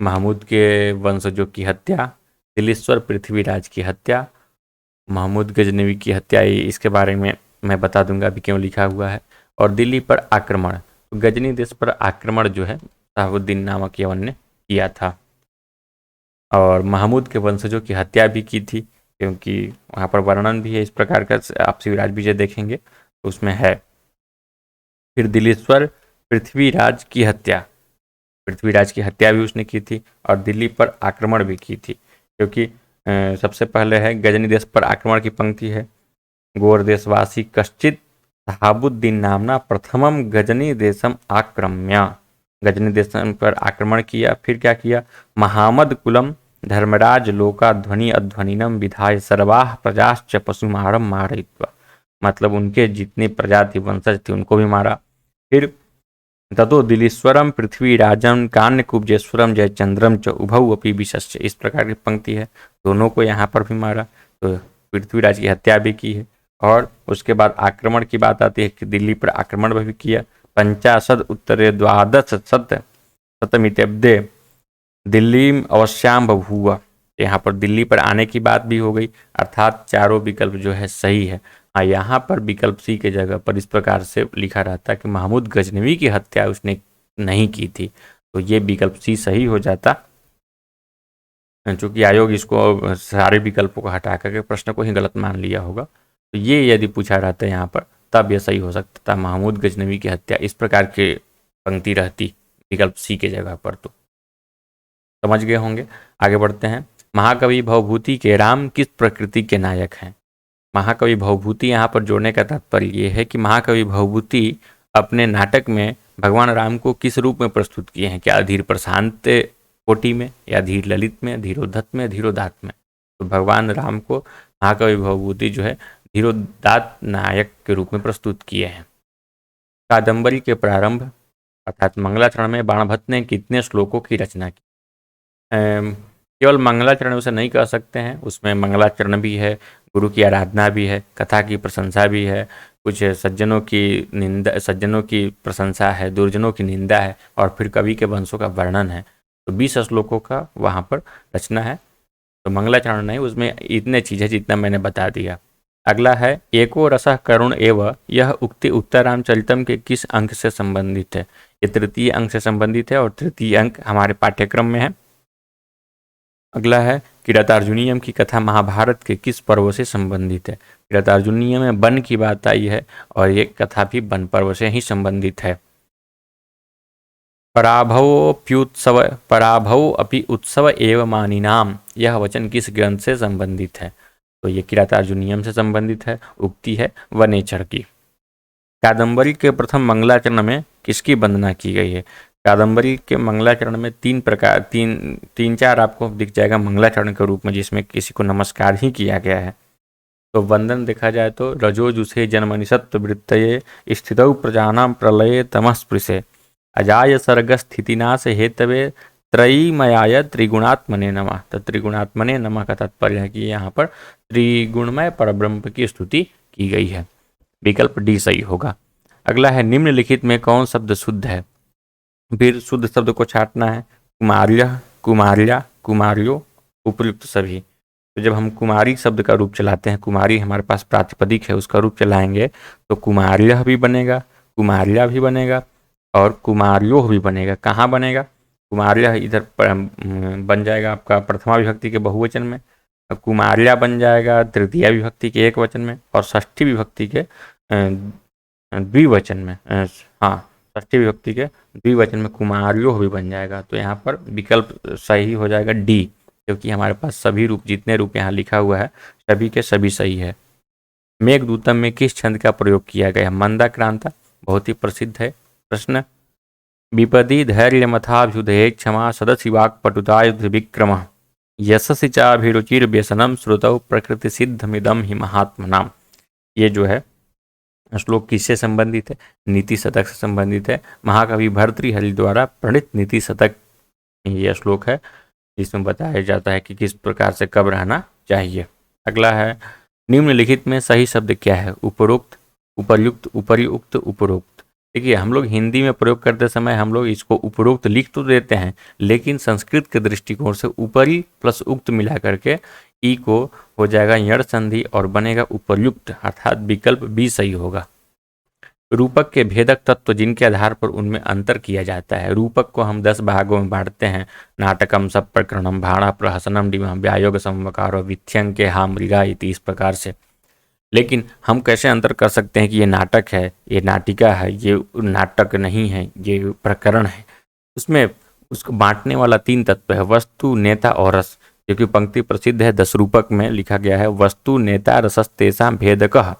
महमूद के वंशजों की हत्या, दिलेश्वर पृथ्वीराज की हत्या, महमूद गजनवी की हत्या, इसके बारे में मैं बता दूंगा अभी क्यों लिखा हुआ है, और दिल्ली पर आक्रमण। तो गजनी देश पर आक्रमण जो है शहाबुद्दीन नामक यवन ने किया था, और महमूद के वंशजों की हत्या भी की थी, क्योंकि वहाँ पर वर्णन भी है इस प्रकार का, आप शिवराज विजय देखेंगे तो उसमें है। फिर दिलेश्वर पृथ्वीराज की हत्या, पृथ्वीराज की हत्या भी उसने की थी, और दिल्ली पर आक्रमण भी की थी, क्योंकि सबसे पहले है गजनी देश पर आक्रमण की पंक्ति है, गोर देशवासी कश्चित शहाबुद्दीन नामना प्रथमम गजनी देशम आक्रम्य, गजनी देशम पर आक्रमण किया। फिर क्या किया? महामद कुलम धर्मराज लोका ध्वनि अध्वनिनम विधाय सर्वाह प्रजाश्च पशुमारम मारयित्वा, मतलब उनके जितनी प्रजा थी, वंशज थे, उनको भी मारा। फिर ततो दिलीश्वरम पृथ्वीराजम कान्य कुब्जेश्वरम जयचंद्रम च उभौ अपि विशस्य, इस प्रकार की पंक्ति है, दोनों को यहाँ पर भी मारा, तो पृथ्वीराज की हत्या भी की है। और उसके बाद आक्रमण की बात आती है कि दिल्ली पर आक्रमण भी किया। 50 उत्तरे 12 शतमित्यब्दे दिल्ली अवश्याम बभूव, यहाँ पर दिल्ली पर आने की बात भी हो गई, अर्थात चारों विकल्प जो है सही है। हाँ, यहाँ पर विकल्प सी के जगह पर इस प्रकार से लिखा रहता कि महमूद गजनवी की हत्या उसने नहीं की थी, तो ये विकल्प सी सही हो जाता। चूंकि आयोग इसको सारे विकल्पों को हटा करके प्रश्न को ही गलत मान लिया होगा, तो ये यदि पूछा रहता है यहाँ पर तब यह सही हो सकता था, महमूद गजनवी की हत्या, इस प्रकार के पंक्ति रहती विकल्प सी के जगह पर। तो समझ गए होंगे। आगे बढ़ते हैं। महाकवि भवभूति के राम किस प्रकृति के नायक हैं? महाकवि भवभूति यहाँ पर जोड़ने का तात्पर्य ये है कि महाकवि भवभूति अपने नाटक में भगवान राम को किस रूप में प्रस्तुत किए हैं, क्या धीर प्रशांत कोटि में, या धीर ललित में, धीरोद्धत में, धीरोदात्त में। तो भगवान राम को महाकवि भवभूति जो है धीरोदात्त नायक के रूप में प्रस्तुत किए हैं। कादम्बरी के प्रारंभ अर्थात मंगलाचरण में बाणभट्ट ने कितने श्लोकों की रचना की? केवल मंगलाचरण उसे नहीं कह सकते हैं, उसमें मंगलाचरण भी है, गुरु की आराधना भी है, कथा की प्रशंसा भी है, कुछ सज्जनों की प्रशंसा है, दुर्जनों की निंदा है, और फिर कवि के वंशों का वर्णन है। तो 20 श्लोकों का वहाँ पर रचना है। तो मंगलाचरण नहीं, उसमें इतने चीज़ें जितना मैंने बता दिया। अगला है एको रसः करुण एव, यह उक्ति उत्तरामचरितम के किस अंक से संबंधित है? ये तृतीय अंक से संबंधित है और तृतीय अंक हमारे पाठ्यक्रम में है। अगला है किरातार्जुनीयम की कथा महाभारत के किस पर्व से संबंधित है? किरातार्जुनीयम में वन की बात आई है और ये कथा भी वन पर्व से ही संबंधित है। पराभव अपि उत्सव एव मानिनाम, यह वचन किस ग्रंथ से संबंधित है? तो ये किरातार्जुनीयम से संबंधित है, उक्ति है वनेचर की। कादम्बरी के प्रथम मंगलाचरण में किसकी वंदना की गई है? कादम्बरी के मंगलाचरण में तीन चार आपको दिख जाएगा मंगलाचरण के रूप में, जिसमें किसी को नमस्कार ही किया गया है। तो वंदन देखा जाए तो रजोजुषे जन्मनिषत्व वृत्तये स्थितौ प्रजानां प्रलये तमस्पृशे अजाय सर्ग स्थितिनाश हेतवे त्रयीमयाय त्रिगुणात्मने नमः। तो त्रिगुणात्मने नमः का तात्पर्य है कि यहाँ पर त्रिगुणमय परब्रह्म की स्तुति की गई है। विकल्प डी सही होगा। अगला है निम्नलिखित में कौन शब्द शुद्ध है? फिर शुद्ध शब्द को छांटना है। कुमार्य, कुमार्या, कुमारियो, उपयुक्त सभी। तो जब हम कुमारी शब्द का रूप चलाते हैं, कुमारी हमारे पास प्रातिपदिक है, उसका रूप चलाएंगे तो कुमार्य भी बनेगा, कुमारिया भी बनेगा और कुमारियो भी बनेगा। कहाँ बनेगा? कुमारिया इधर बन जाएगा आपका प्रथमा विभक्ति के बहुवचन में, कुमारिया बन जाएगा तृतीया विभक्ति के एक वचन में, और षष्ठी विभक्ति के द्विवचन में। हाँ, षष्ठी विभक्ति के द्विवचन में कुमारियो भी बन जाएगा। तो यहाँ पर विकल्प सही हो जाएगा डी, क्योंकि हमारे पास सभी रूप, जितने रूप यहाँ लिखा हुआ है सभी के सभी सही है। मेघदूतम में किस छंद का प्रयोग किया गया? मंदाक्रांता, बहुत ही प्रसिद्ध है प्रश्न। विपदी धैर्य मथाभ्युदय क्षमा सदसि वाक् पटुतायुध विक्रम यशसि चाभिरुचिर व्यसनम श्रुतौ प्रकृति सिद्धमिदम ही महात्मनाम। ये जो है श्लोक किससे संबंधित है? नीति शतक से संबंधित है। महाकवि भर्तृहरि द्वारा प्रणीत नीति शतक ये श्लोक है, जिसमें बताया जाता है कि किस प्रकार से कब रहना चाहिए। अगला है निम्नलिखित में सही शब्द क्या है? उपरोक्त, उपर्युक्त, उपरियुक्त, उपरोक्त। देखिए, हम लोग हिंदी में प्रयोग करते समय हम लोग इसको उपरोक्त लिख तो देते हैं, लेकिन संस्कृत के दृष्टिकोण से ऊपरी प्लस उक्त मिला करके ई को हो जाएगा यण संधि और बनेगा उपर्युक्त, अर्थात विकल्प बी सही होगा। रूपक के भेदक तत्व जिनके आधार पर उनमें अंतर किया जाता है। रूपक को हम 10 भागों में बांटते हैं। नाटकम, सब प्रकरणम, भाणा, प्रहसनम, डिमम, व्यायोग, समवकारो, विथ्यंके, हा, मृगा इति, इस प्रकार से। लेकिन हम कैसे अंतर कर सकते हैं कि ये नाटक है, ये नाटिका है, ये नाटक नहीं है, ये प्रकरण है? उसमें उसको बांटने वाला 3 तत्व है, वस्तु, नेता और रस। क्योंकि पंक्ति प्रसिद्ध है, 10 रूपक में लिखा गया है वस्तु, नेता, रसस्तेषां भेदकः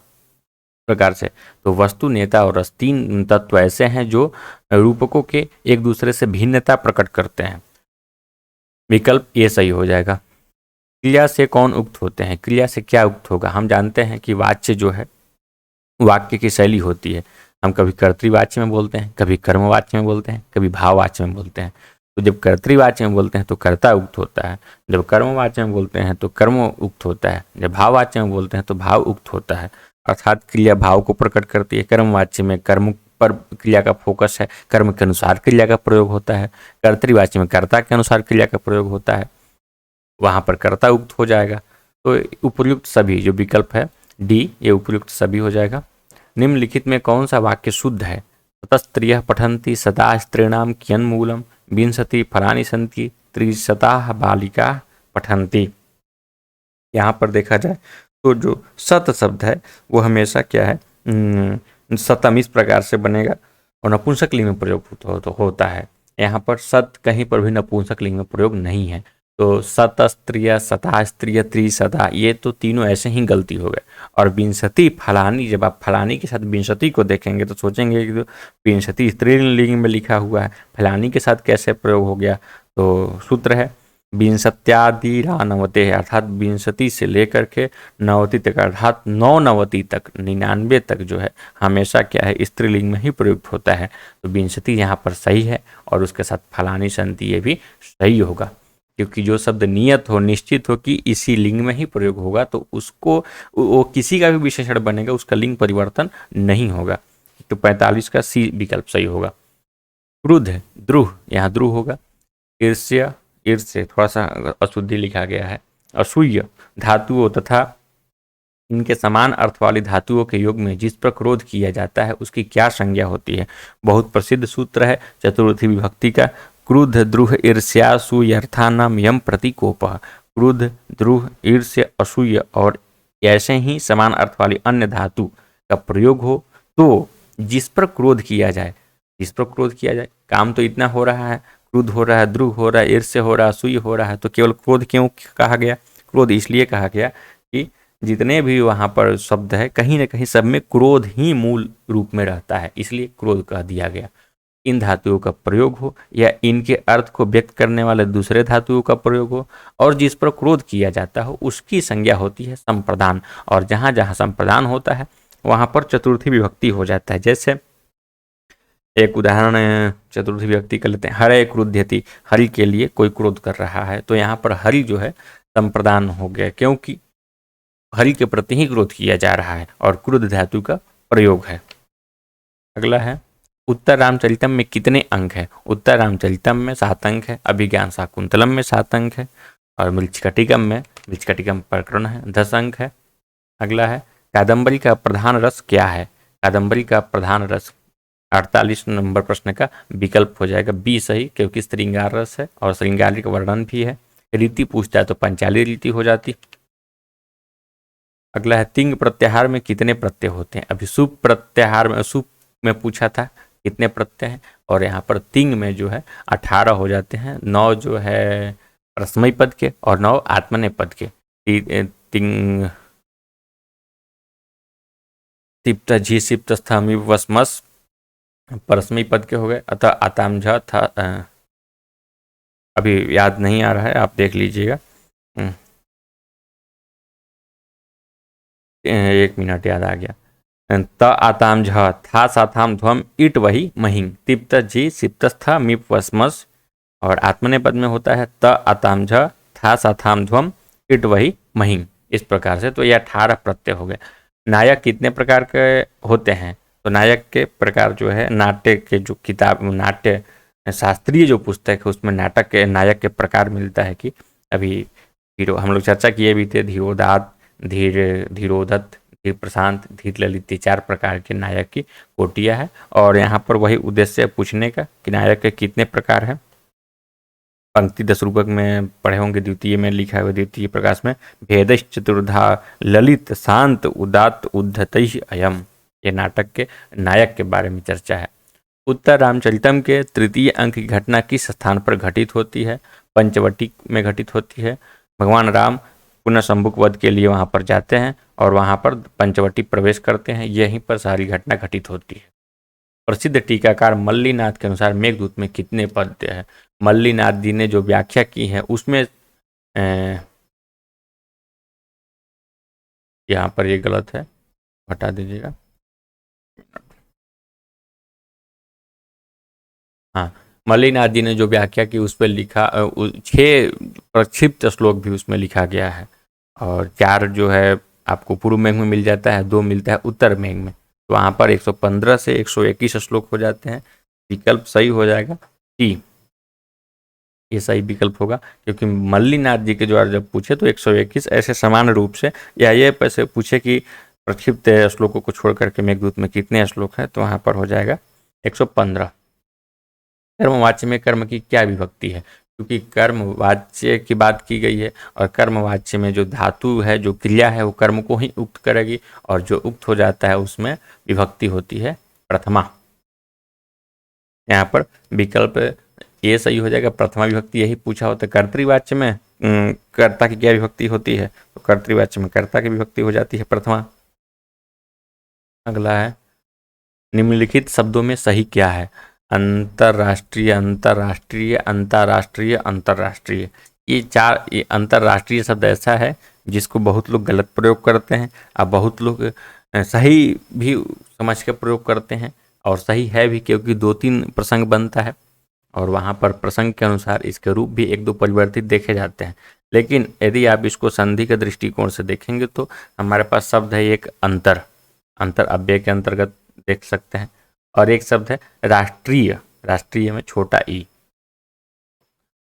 प्रकार से। तो वस्तु, नेता और रस 3 तत्व ऐसे हैं जो रूपकों के एक दूसरे से भिन्नता प्रकट करते हैं। विकल्प ये सही हो जाएगा। क्रिया से कौन उक्त होते हैं? क्रिया से क्या उक्त होगा? हम जानते हैं कि वाच्य जो है वाक्य की शैली होती है। हम कभी कर्तृवाच्य में बोलते हैं, कभी कर्मवाच्य में बोलते हैं, कभी भाववाच्य में बोलते हैं। तो जब कर्तृवाच्य में बोलते हैं तो कर्ता उक्त होता है, जब कर्मवाच्य में बोलते हैं तो कर्म उक्त होता है, जब भाववाच्य में बोलते हैं तो भाव उक्त होता है। अर्थात क्रिया भाव को प्रकट करती है। कर्मवाच्य में कर्म पर क्रिया का फोकस है, कर्म के अनुसार क्रिया का प्रयोग होता है। कर्तृवाच्य में कर्ता के अनुसार क्रिया का प्रयोग होता है, वहाँ पर कर्ता उक्त हो जाएगा। तो उपयुक्त सभी जो विकल्प है डी ये उपयुक्त सभी हो जाएगा। निम्नलिखित में कौन सा वाक्य शुद्ध है? ततस्त्रियः पठन्ति सदा स्त्रीणां कियन्मूलं विंशति फलानि सन्ति त्रिशताः बालिकाः पठन्ति। यहाँ पर देखा जाए तो जो सत शब्द है वो हमेशा क्या है, सतम इस प्रकार से बनेगा और नपुंसक लिंग में प्रयोग होता है। यहाँ पर सत कहीं पर भी नपुंसक लिंग में प्रयोग नहीं है। तो सतस्त्रिय, सतास्त्रिय, त्रिशता ये तो तीनों ऐसे ही गलती हो गए। और विंशति फलानी, जब आप फलानी के साथ विंशति को देखेंगे तो सोचेंगे कि विंशति स्त्रीलिंग में लिखा हुआ है, फलानी के साथ कैसे प्रयोग हो गया? तो सूत्र है विंशत्यादिरानवते, अर्थात विंशति से लेकर के नवति तक, अर्थात 99 तक, 99 तक जो है हमेशा क्या है, स्त्रीलिंग में ही प्रयुक्त होता है। तो विंशति यहाँ पर सही है और उसके साथ फलानी संति ये भी सही होगा, क्योंकि जो शब्द नियत हो, निश्चित हो कि इसी लिंग में ही प्रयोग होगा तो उसको वो किसी का भी विशेषण बनेगा, उसका लिंग परिवर्तन नहीं होगा। तो 45 का सी विकल्प सही होगा। क्रुद्ध, द्रुह, यहाँ द्रुह होगा। ईर्ष्य, ईर्ष्य थोड़ा सा अशुद्धि लिखा गया है। असूय, धातुओं तथा इनके समान अर्थ वाली धातुओं के योग में जिस पर क्रोध किया जाता है उसकी क्या संज्ञा होती है? बहुत प्रसिद्ध सूत्र है चतुर्थी विभक्ति का, क्रुद्ध द्रुह ईर्ष्यासूयर्थानाम यम प्रतीकोप। क्रुद्ध, द्रुह, ईर्ष्य, असूय और ऐसे ही समान अर्थ वाली अन्य धातु का प्रयोग हो तो जिस पर क्रोध किया जाए, जिस पर क्रोध किया जाए, काम तो इतना हो रहा है, क्रुद्ध हो रहा है, द्रुह हो रहा है, ईर्ष्य हो रहा है, असूय हो रहा है, तो केवल क्रोध क्यों कहा गया? क्रोध इसलिए कहा गया कि जितने भी वहाँ पर शब्द है कहीं ना कहीं सब में क्रोध ही मूल रूप में रहता है, इसलिए क्रोध कह दिया गया। इन धातुओं का प्रयोग हो या इनके अर्थ को व्यक्त करने वाले दूसरे धातुओं का प्रयोग हो और जिस पर क्रोध किया जाता हो उसकी संज्ञा होती है संप्रदान। और जहाँ जहाँ संप्रदान होता है वहाँ पर चतुर्थी विभक्ति हो जाता है। जैसे एक उदाहरण चतुर्थी विभक्ति कर लेते हैं, हरे क्रुध्यति, हरि के लिए कोई क्रोध कर रहा है, तो यहाँ पर हरि जो है संप्रदान हो गया, क्योंकि हरि के प्रति ही क्रोध किया जा रहा है और क्रुद्ध धातु का प्रयोग है। अगला है उत्तर रामचरितम में कितने अंक है? उत्तर रामचरितम में 7 अंक है, अभिज्ञान शाकुंतलम में 7 अंक है और मृच्छकटिकम प्रकरण है 10 अंक है। अगला है कादम्बरी का प्रधान रस क्या है? कादम्बरी का प्रधान रस 48 नंबर प्रश्न का विकल्प हो जाएगा बी सही, क्योंकि श्रृंगार रस है और श्रृंगार का वर्णन भी है। रीति पूछता है तो पंचाली रीति हो जाती। अगला है तिंग प्रत्याहार में कितने प्रत्यय होते हैं? अभी सुप प्रत्याहार में, सुप में पूछा था कितने प्रत्यय हैं, और यहाँ पर तिंग में जो है 18 हो जाते हैं, 9 जो है परस्मयी पद के और 9 आत्मनेय पद के। तिंग तिप्त झी सिप्त स्थमी वसमस परस्मयी पद के हो गए, अतः आतामझ था, अभी याद नहीं आ रहा है, आप देख लीजिएगा। 1 मिनट, याद आ गया। त आताम झ था साथाम ध्वम इट वही महिंग, तिप्त जी सिप्तस्था मिप वस्मस और आत्मने पद में होता है त आताम झ था साथाम ध्वम इट वही महिंग। इस प्रकार से तो ये 18 प्रत्यय हो गए। नायक कितने प्रकार के होते हैं? तो नायक के प्रकार जो है, नाट्य के जो किताब, नाट्य शास्त्रीय जो पुस्तक है उसमें नाटक के नायक के प्रकार मिलता है कि अभी हम लोग चर्चा किए भी थे, धीरोदात, धीरोदत्त, धीर प्रशांत, धीर ललित, 4 प्रकार के नायक की कोटियाँ है। और यहाँ पर वही उद्देश्य है पूछने का कि नायक के कितने प्रकार है। पंक्ति 10 रूपक में पढ़े होंगे, द्वितीय में लिखा है, द्वितीय प्रकाश में भेदश चतुर्धा ललित शांत उदात उद्धतैः अयम, ये नाटक के नायक के बारे में चर्चा है। उत्तर रामचरितम के तृतीय अंक की घटना किस स्थान पर घटित होती है? पंचवटी में घटित होती है। भगवान राम पुनः शंभुक वध के लिए वहाँ पर जाते हैं और वहाँ पर पंचवटी प्रवेश करते हैं, यहीं पर सारी घटना घटित होती है। प्रसिद्ध टीकाकार मल्लीनाथ के अनुसार मेघदूत में कितने पद्य है? मल्लीनाथ जी ने जो व्याख्या की है उसमें यहाँ पर ये गलत है, हटा दीजिएगा। हाँ, मल्लीनाथ जी ने जो व्याख्या की उस पर लिखा 6 प्रक्षिप्त श्लोक भी उसमें लिखा गया है और 4 जो है आपको पूर्व मेघ में मिल जाता है, 2 मिलता है उत्तर मेघ में, तो वहाँ पर 115 से 121 श्लोक हो जाते हैं। विकल्प सही हो जाएगा टी, ये सही विकल्प होगा, क्योंकि मल्लीनाथ जी के द्वारा जब पूछे तो 121 ऐसे समान रूप से, या ये पैसे पूछे कि प्रक्षिप्त श्लोकों को छोड़ करके मेघदूत में कितने श्लोक हैं, तो वहाँ पर हो जाएगा 115। कर्मवाच्य में कर्म की क्या विभक्ति है, क्योंकि कर्मवाच्य की बात की गई है और कर्मवाच्य में जो धातु है, जो क्रिया है, वो कर्म को ही उक्त करेगी, और जो उक्त हो जाता है उसमें विभक्ति होती है प्रथमा। यहाँ पर विकल्प ये सही हो जाएगा, प्रथमा विभक्ति यही पूछा होता है। कर्तृवाच्य में कर्ता की क्या विभक्ति होती है, तो कर्तृवाच्य में कर्ता की विभक्ति हो जाती है प्रथमा। अगला है निम्नलिखित शब्दों में सही क्या है, अंतर्राष्ट्रीय, अंतर्राष्ट्रीय, अंतर्राष्ट्रीय, अंतर्राष्ट्रीय। ये अंतर्राष्ट्रीय शब्द ऐसा है जिसको बहुत लोग गलत प्रयोग करते हैं, और बहुत लोग सही भी समझ के प्रयोग करते हैं, और सही है भी, क्योंकि 2-3 प्रसंग बनता है और वहाँ पर प्रसंग के अनुसार इसके रूप भी 1-2 परिवर्तित देखे जाते हैं। लेकिन यदि आप इसको संधि के दृष्टिकोण से देखेंगे तो हमारे पास शब्द है एक अंतर, अंतर अव्यय के अंतर्गत देख सकते हैं, और एक शब्द है राष्ट्रीय, राष्ट्रीय में छोटा ई,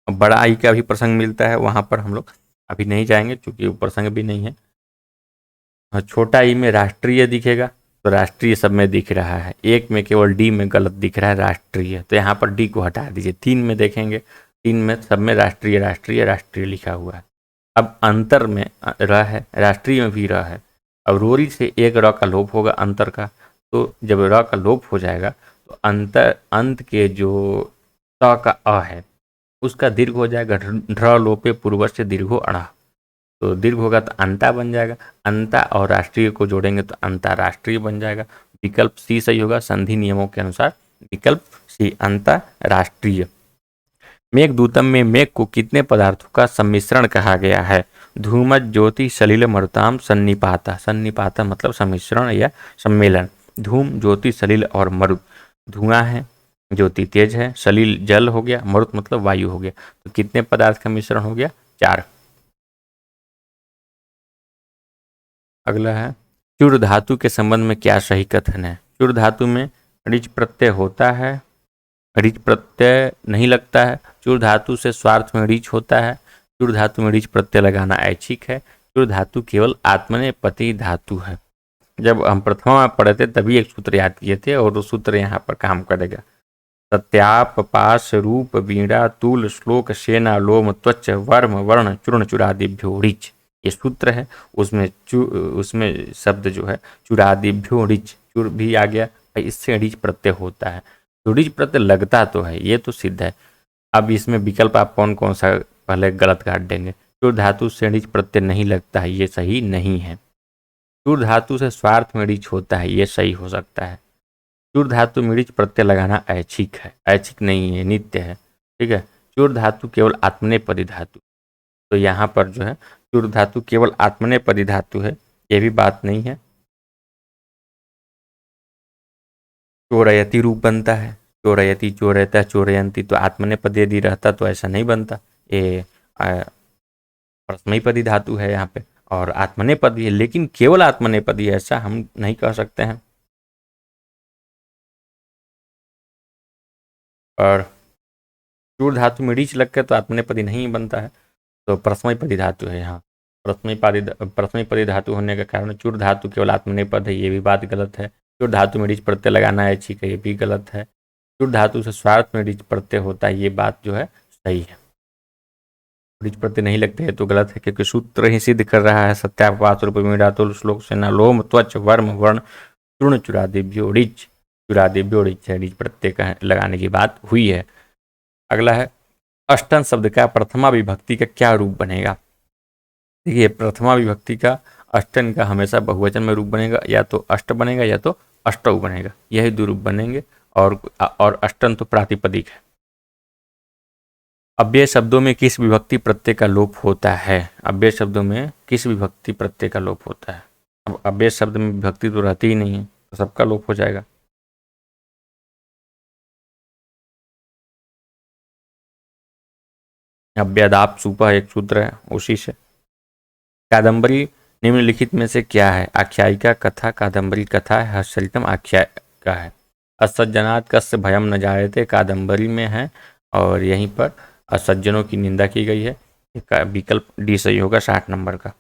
बड़ा आई का भी प्रसंग मिलता है, वहाँ पर हम लोग अभी नहीं जाएंगे क्योंकि वो प्रसंग भी नहीं है। छोटा ई में राष्ट्रीय दिखेगा, तो राष्ट्रीय सब में दिख रहा है, एक में केवल डी में गलत दिख रहा है राष्ट्रीय, तो यहाँ पर डी को हटा दीजिए। 3 में देखेंगे, 3 में सब में राष्ट्रीय राष्ट्रीय राष्ट्रीय लिखा हुआ है। अब अंतर में र है, राष्ट्रीय में भी र है, अब रोरी से एक र का लोप होगा अंतर का, तो जब र का लोप हो जाएगा तो अंतर अंत के जो त का अ है उसका दीर्घ हो जाएगा, ढ लोपे पूर्व से दीर्घो अड़ा, तो दीर्घ होगा तो अंता बन जाएगा, अंता और राष्ट्रीय को जोड़ेंगे तो अंतर्राष्ट्रीय बन जाएगा। विकल्प सी सही होगा संधि नियमों के अनुसार, विकल्प सी अंतर्राष्ट्रीय। मेघदूतम में मेघ को कितने पदार्थों का सम्मिश्रण कहा गया है, धूमत, ज्योति, सलिल, मरुताम, सन्निपाता। सन्निपाता मतलब सम्मिश्रण या सम्मेलन। धूम, ज्योति, सलिल और मरुत, धुआं है, ज्योति तेज है, सलिल जल हो गया, मरुत मतलब वायु हो गया। तो कितने पदार्थ का मिश्रण हो गया, 4। अगला है चूर धातु के संबंध में क्या सही कथन है। चूर धातु में ऋच प्रत्यय होता है, ऋच प्रत्यय नहीं लगता है। चूर धातु से स्वार्थ में ऋच होता है, चूर धातु में ऋच प्रत्यय लगाना ऐच्छिक है। चूर धातु केवल आत्मनेपदी धातु है। जब हम प्रथमा में पढ़े थे तभी एक सूत्र याद किए थे और वो सूत्र यहाँ पर काम करेगा। सत्याप, पाश, रूप, वीणा, तूल, श्लोक, सेना, लोम, त्वच, वर्म, वर्ण, चूर्ण, चुरादिभ्यो ऋच, ये सूत्र है। उसमें शब्द जो है चुरादिभ्यो ऋच, चुर भी आ गया, इससे ऋच प्रत्यय होता है। तो ऋच प्रत्यय लगता तो है, ये तो सिद्ध है। अब इसमें विकल्प आप कौन कौन सा पहले गलत काट देंगे। चूर धातु से ऋच प्रत्यय नहीं लगता है, ये सही नहीं है। चूर धातु से स्वार्थ में ऋच होता है, ये सही हो सकता है। चूर धातु में ऋच प्रत्यय लगाना ऐच्छिक है, ऐच्छिक नहीं है, नित्य है। ठीक है। चूर धातु केवल आत्मनेपदी धातु, तो यहाँ पर जो है चूर धातु केवल आत्मनेपदी धातु है, ये भी बात नहीं है। चोरयति रूप बनता है, चोरयति, चोरयता, चोरयंती, तो आत्मनेपदी यदि रहता तो ऐसा नहीं बनता। ये परस्मैपदी धातु है यहाँ पे और आत्मनेपदी है, लेकिन केवल आत्मनेपदी है ऐसा हम नहीं कह सकते हैं। और चूर धातु में रीच लग के तो आत्मनेपदी नहीं बनता है, तो परस्मैपदी धातु है यहाँ। परस्मैपदी धातु होने के कारण चूर धातु केवल आत्मनेपद है, ये भी बात गलत है। चूर धातु में रीच प्रत्यय लगाना है ऐच्छिक है, ये भी गलत है। चूर धातु से स्वार्थ में रीच प्रत्यय होता है, ये बात जो है सही है। रीच प्रत्यय नहीं लगते है तो गलत है, क्योंकि सूत्र ही सिद्ध कर रहा है। सत्यापात रूप मीड़ा तुल श्लोक से न लोम त्वच वर्म वर्ण चूर्ण चुरादिभ्यो रीच, चुरादिभ्यो रीच है, रीच प्रत्यय लगाने की बात हुई है। अगला है अष्टन शब्द का प्रथमा विभक्ति का क्या रूप बनेगा। देखिए प्रथमा विभक्ति का अष्टन का हमेशा बहुवचन में रूप बनेगा, या तो अष्ट बनेगा या तो अष्टौ बनेगा, यही दो रूप बनेंगे। और अष्टन तो प्रातिपदिक है। अव्यय शब्दों में किस विभक्ति प्रत्यय का लोप होता है। अव्यय शब्दों में किस विभक्ति प्रत्यय का लोप होता है। अब अव्यय शब्द में विभक्ति तो रहती ही नहीं है, तो सबका लोप हो जाएगा। अव्यदाप सुपह एक सूत्र है उसी से। कादम्बरी निम्नलिखित में से क्या है। आख्यायिका, कथा, कादम्बरी कथा है, हस्तलितम आख्यायिका है। असज्जनात् कस्य भयम न जायते कादम्बरी में है, और यहीं पर असज्जनों की निंदा की गई है। विकल्प डी सही होगा 60 नंबर का।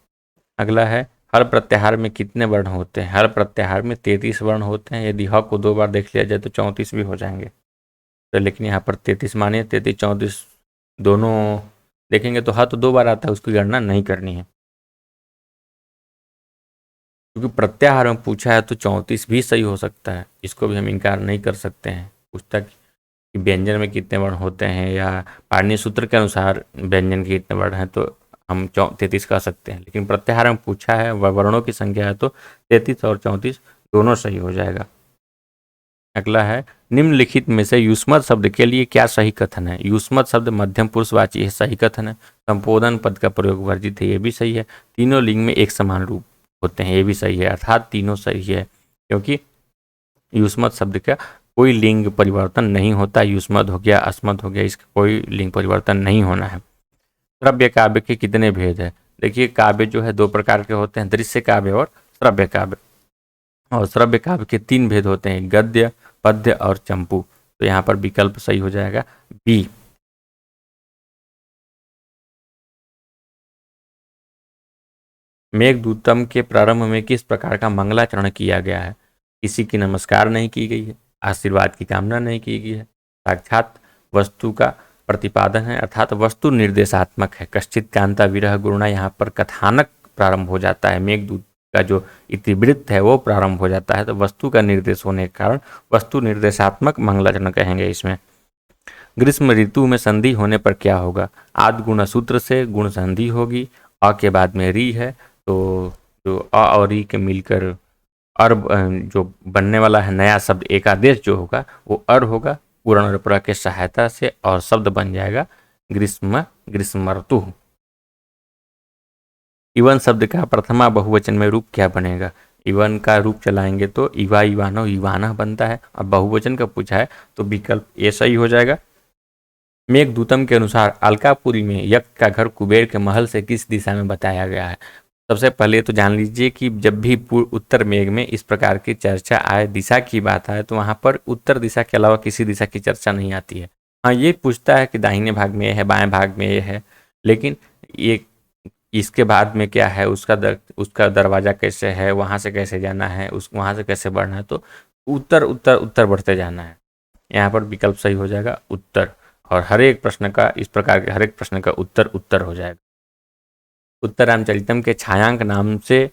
अगला है हर प्रत्याहार में कितने वर्ण होते हैं? हर प्रत्याहार में 33 वर्ण होते हैं। यदि ह को 2 बार देख लिया जाए तो 34 भी हो जाएंगे, तो लेकिन यहाँ पर 33 मानिए, 33 34 दोनों देखेंगे तो ह तो 2 बार आता है, उसकी गणना नहीं करनी है, क्योंकि प्रत्याहार में पूछा है तो 34 भी सही हो सकता है, इसको भी हम इनकार नहीं कर सकते हैं। पूछता कि व्यंजन में कितने वर्ण होते हैं या पाणिनीय सूत्र के अनुसार व्यंजन के कितने वर्ण हैं, तो हम 33 कह सकते हैं, लेकिन प्रत्याहार में पूछा है वर्णों की संख्या है तो 33 और 34 दोनों सही हो जाएगा। अगला है निम्नलिखित में से युष्मत शब्द के लिए क्या सही कथन है? युष्मत शब्द मध्यम पुरुषवाची है, सही कथन है। संपोधन पद का प्रयोग वर्जित है, ये भी सही है। तीनों लिंग में एक समान रूप होते हैं, ये भी सही है, अर्थात तीनों सही है, क्योंकि युष्मत शब्द का कोई लिंग परिवर्तन नहीं होता। युष्मत हो गया, अस्मत हो गया, इसका कोई लिंग परिवर्तन नहीं होना है। श्रव्य काव्य के कितने भेद है? देखिए काव्य जो है 2 प्रकार के होते हैं, दृश्य काव्य और श्रव्य काव्य। और श्रव्य काव्य के 3 भेद होते हैं, गद्य, पद्य और चंपू। तो यहाँ पर विकल्प सही हो जाएगा बी। मेघदूतम के प्रारंभ में किस प्रकार का मंगलाचरण किया गया है? किसी की नमस्कार नहीं की गई है, आशीर्वाद की कामना नहीं की गई है, साक्षात वस्तु का प्रतिपादन है, अर्थात वस्तु निर्देशात्मक है। कश्चित कांता विरह गुरुणा, यहाँ पर कथानक प्रारंभ हो जाता है, मेघदूत का जो इतिवृत्त है वो प्रारंभ हो जाता है, तो वस्तु का निर्देश होने के कारण वस्तु निर्देशात्मक मंगलाचरण कहेंगे इसमें। ग्रीष्म ऋतु में संधि होने पर क्या होगा? आद गुण सूत्र से गुण संधि होगी, अ के बाद में री है, तो जो अ और री के मिलकर अर जो बनने वाला है नया शब्द एकादेश जो होगा वो अर होगा पूर्ण और प्रत्यय के सहायता से, और शब्द बन जाएगा ग्रीष्म, ग्रीष्म ऋतु। इवन शब्द का प्रथमा बहुवचन में रूप क्या बनेगा? इवन का रूप चलाएंगे तो इवा, इवानो, इवाना बनता है। और बहुवचन का पूछा है तो विकल्प ए सही हो जाएगा। मेघदूतम के अनुसार अलकापुरी में यक्ष का घर कुबेर के महल से किस दिशा में बताया गया है? सबसे पहले तो जान लीजिए कि जब भी उत्तर मेघ में इस प्रकार की चर्चा आए, दिशा की बात आए, तो वहाँ पर उत्तर दिशा के अलावा किसी दिशा की चर्चा नहीं आती है। हाँ, ये पूछता है कि दाहिने भाग में ये है, बाएं भाग में ये है, लेकिन ये इसके बाद में क्या है, उसका दरवाजा कैसे है, वहाँ से कैसे जाना है, उस वहाँ से कैसे बढ़ना है, तो उत्तर उत्तर उत्तर बढ़ते जाना है। यहाँ पर विकल्प सही हो जाएगा उत्तर, और हर एक प्रश्न का इस प्रकार के हर एक प्रश्न का उत्तर उत्तर हो जाएगा। उत्तर रामचरितम के छायांक नाम से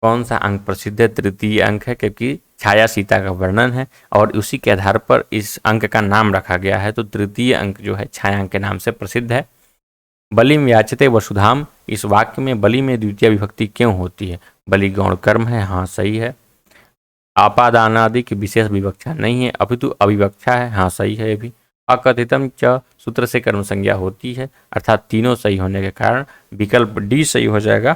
कौन सा अंक प्रसिद्ध है? तृतीय अंक है, क्योंकि छाया सीता का वर्णन है और उसी के आधार पर इस अंक का नाम रखा गया है, तो तृतीय अंक जो है छायांक के नाम से प्रसिद्ध है। बलिम याचते वसुधाम, इस वाक्य में बलि में द्वितीय विभक्ति क्यों होती है? बलि गौण कर्म है, हाँ सही है। आपादानादि की विशेष विवक्षा नहीं है, अपितु अविवक्षा है, हाँ सही है ये भी। अकथितम च सूत्र से कर्म संज्ञा होती है, अर्थात तीनों सही होने के कारण विकल्प डी सही हो जाएगा,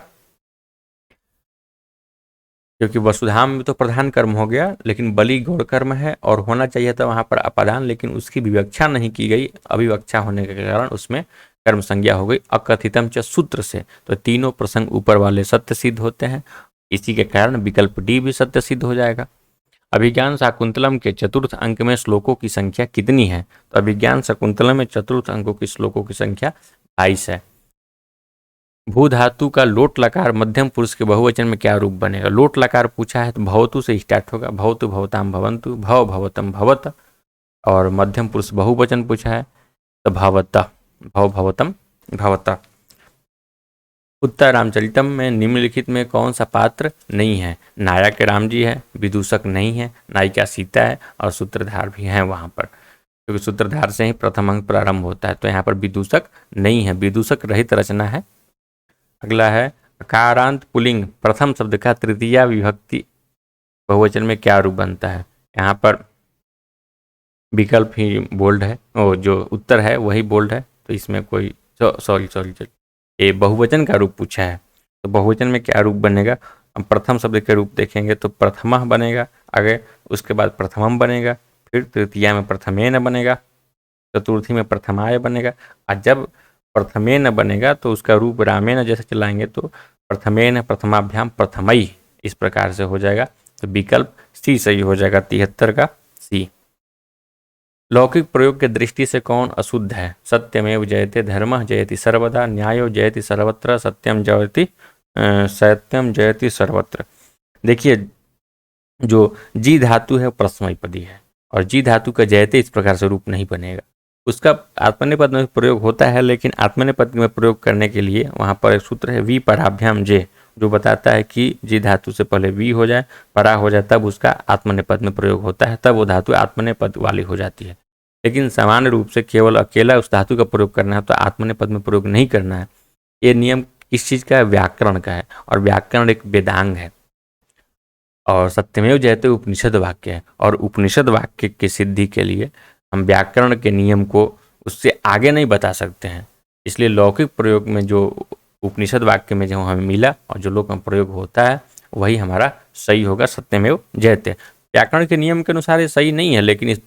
क्योंकि वसुधाम में तो प्रधान कर्म हो गया, लेकिन बलि गौण कर्म है और होना चाहिए था वहां पर अपादान, लेकिन उसकी विवक्षा नहीं की गई, अविवक्षा होने के कारण उसमें कर्म संज्ञा हो गई। अकथितम च सूत्र से, तो तीनों प्रसंग ऊपर वाले सत्य सिद्ध होते हैं, इसी के कारण विकल्प डी भी सत्य सिद्ध हो जाएगा। अभिज्ञान शाकुंतलम के चतुर्थ अंक में श्लोकों की संख्या कितनी है? तो अभिज्ञान शाकुंतलम में चतुर्थ अंकों की श्लोकों की संख्या 22 है। भू धातु का लोट लकार मध्यम पुरुष के बहुवचन में क्या रूप बनेगा? लोट लकार पूछा है तो भवतु से स्टार्ट होगा, भवतु भवताम भवंतु, भव भवतम भवत, और मध्यम पुरुष बहुवचन पूछा है तो भवत, भव भवतम भवत। उत्तर रामचरितम में निम्नलिखित में कौन सा पात्र नहीं है? नायक राम जी है, विदूषक नहीं है, नायिका सीता है, और सूत्रधार भी हैं वहाँ पर, क्योंकि सूत्रधार से ही प्रथम अंक प्रारंभ होता है, तो यहाँ पर विदूषक नहीं है, विदूषक रहित रचना है। अगला है अकारांत पुल्लिंग प्रथम शब्द का तृतीया विभक्ति बहुवचन में क्या रूप बनता है? यहाँ पर विकल्प ही बोल्ड है, ओ जो उत्तर है वही बोल्ड है, तो इसमें कोई सॉरी ये बहुवचन का रूप पूछा है, तो बहुवचन में क्या रूप बनेगा? हम प्रथम शब्द के रूप देखेंगे तो प्रथमः बनेगा, आगे उसके बाद प्रथमम बनेगा, फिर तृतीया में प्रथमेन बनेगा, चतुर्थी में प्रथमाय बनेगा, और जब प्रथमेन बनेगा तो उसका रूप रामेन जैसे चलाएंगे तो प्रथमेन प्रथमाभ्याम प्रथमई, इस प्रकार से हो जाएगा, तो विकल्प सी सही हो जाएगा 73 का सी। लौकिक प्रयोग के दृष्टि से कौन अशुद्ध है? सत्यमेव जयते, धर्मः जयति सर्वदा, न्यायो जयति सर्वत्र, सत्यम जयति सर्वत्र। देखिए, जो जी धातु है प्रश्नपदी है, और जी धातु का जयते इस प्रकार से रूप नहीं बनेगा। उसका आत्मनेपद में प्रयोग होता है, लेकिन आत्मनेपद में प्रयोग करने के लिए वहाँ पर एक सूत्र है वी पराभ्याम जे, जो बताता है कि जी धातु से पहले वी हो जाए, परा हो जाए, तब उसका आत्मनेपद में प्रयोग होता है, तब वो धातु आत्मनेपद वाली हो जाती है। लेकिन सामान्य रूप से केवल अकेला उस धातु का प्रयोग करना है तो आत्मनेपद में प्रयोग नहीं करना है। ये नियम किस चीज़ का है? व्याकरण का है, और व्याकरण एक वेदांग है। और सत्यमेव जयते उपनिषद वाक्य है, और उपनिषद वाक्य की सिद्धि के लिए हम व्याकरण के नियम को उससे आगे नहीं बता सकते हैं। इसलिए लौकिक प्रयोग में जो उपनिषद वाक्य में जो हमें मिला और जो लोक में प्रयोग होता है वही हमारा सही होगा, सत्यमेव जयते। व्याकरण के नियम के अनुसार ये सही नहीं है, लेकिन इस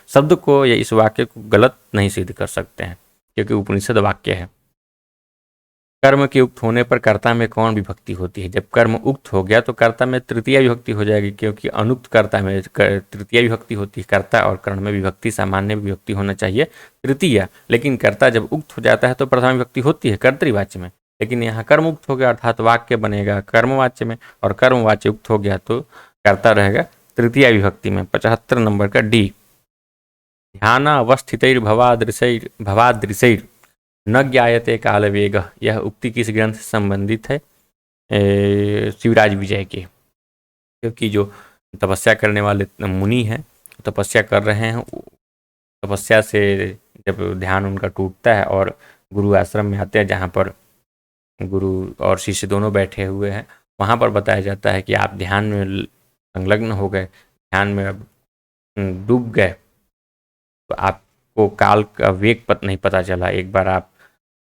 शब्द को या इस वाक्य को गलत नहीं सिद्ध कर सकते हैं, क्योंकि उपनिषद वाक्य है। कर्म के उक्त होने पर कर्ता में कौन विभक्ति होती है? जब कर्म उक्त हो गया तो कर्ता में तृतीय विभक्ति हो जाएगी, क्योंकि अनुक्त कर्ता में तृतीय विभक्ति होती है। कर्ता और कर्ण में विभक्ति सामान्य विभक्ति होना चाहिए तृतीय, लेकिन कर्ता जब उक्त हो जाता है तो प्रथम विभक्ति होती है कर्तृवाच्य में। लेकिन यहाँ कर्म उक्त हो गया अर्थात वाक्य बनेगा कर्मवाच्य में, और कर्मवाच्य उक्त हो गया तो कर्ता रहेगा तृतीय विभक्ति में। 75 नंबर का डी। ध्यान अवस्थितैर्भवादृशैर न ज्ञायते काल वेग, यह उक्ति किस ग्रंथ से संबंधित है? शिवराज विजय के। क्योंकि जो तपस्या करने वाले मुनि हैं तपस्या कर रहे हैं, तपस्या से जब ध्यान उनका टूटता है और गुरु आश्रम में आते हैं जहाँ पर गुरु और शिष्य दोनों बैठे हुए हैं, वहाँ पर बताया जाता है कि आप ध्यान में संलग्न हो गए, ध्यान में डूब गए, तो आपको काल का वेग नहीं पता चला। एक बार आप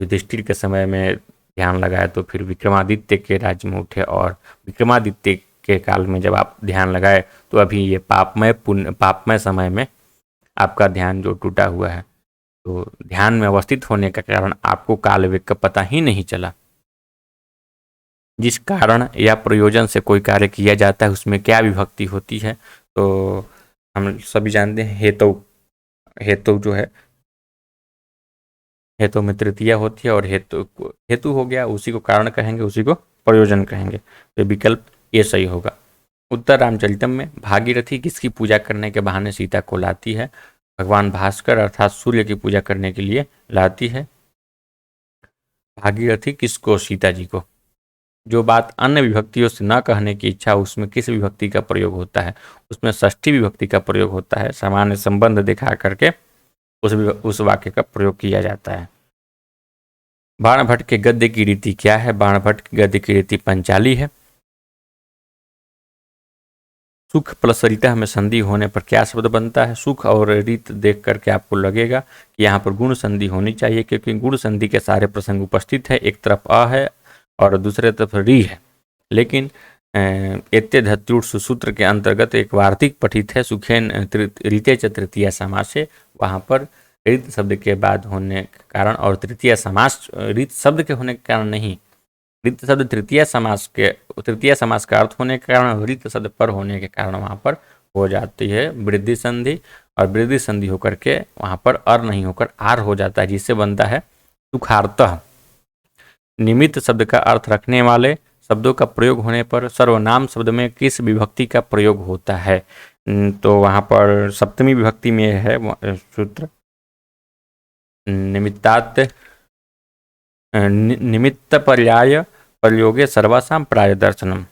युधिष्ठिर के समय में ध्यान लगाया तो फिर विक्रमादित्य के राज्य में उठे, और विक्रमादित्य के काल में जब आप ध्यान लगाए तो अभी ये पापमय समय में आपका ध्यान जो टूटा हुआ है, तो ध्यान में अवस्थित होने का कारण आपको काल वेग का पता ही नहीं चला। जिस कारण या प्रयोजन से कोई कार्य किया जाता है उसमें क्या विभक्ति होती है? तो हम सभी जानते हैं हेतु जो है, हेतु में तृतीया होती है, और हेतु हो गया, उसी को कारण कहेंगे, उसी को प्रयोजन कहेंगे। तो विकल्प ये सही होगा। उत्तर रामचरितम में भागीरथी किसकी पूजा करने के बहाने सीता को लाती है? भगवान भास्कर अर्थात सूर्य की पूजा करने के लिए लाती है भागीरथी किसको? सीता जी को। जो बात अन्य विभक्तियों से न कहने की इच्छा, उसमें किस विभक्ति का प्रयोग होता है? उसमें षष्ठी विभक्ति का प्रयोग होता है। सामान्य संबंध दिखा करके उस वाक्य का प्रयोग किया जाता है। बाणभट्ट के गद्य की रीति क्या है? बाणभट्ट की गद्य की रीति पंचाली है। सुख प्लस रीता में संधि होने पर क्या शब्द बनता है? सुख और रीत देख करके आपको लगेगा कि यहाँ पर गुण संधि होनी चाहिए, क्योंकि गुण संधि के सारे प्रसंग उपस्थित है। एक तरफ अ है और दूसरे तरफ री है, लेकिन एत्य धत्युट सूत्र के अंतर्गत एक वार्तिक पठित है सुखेन रीते च तृतीया समास है। वहाँ पर रीत शब्द के बाद होने के कारण और तृतीय समास रीत शब्द के होने के कारण नहीं, रीत शब्द तृतीय समास का अर्थ होने के कारण, रीत शब्द पर होने के कारण वहाँ पर हो जाती है वृद्धि संधि, और वृद्धि संधि होकर के वहाँ पर अर नहीं होकर आर हो जाता है, जिससे बनता है सुखार्तः। निमित्त शब्द का अर्थ रखने वाले शब्दों का प्रयोग होने पर सर्वनाम शब्द में किस विभक्ति का प्रयोग होता है? तो वहाँ पर सप्तमी विभक्ति में है सूत्र निमित्तात् निमित्त पर्याय प्रयोगे सर्वासाम प्राय दर्शनम।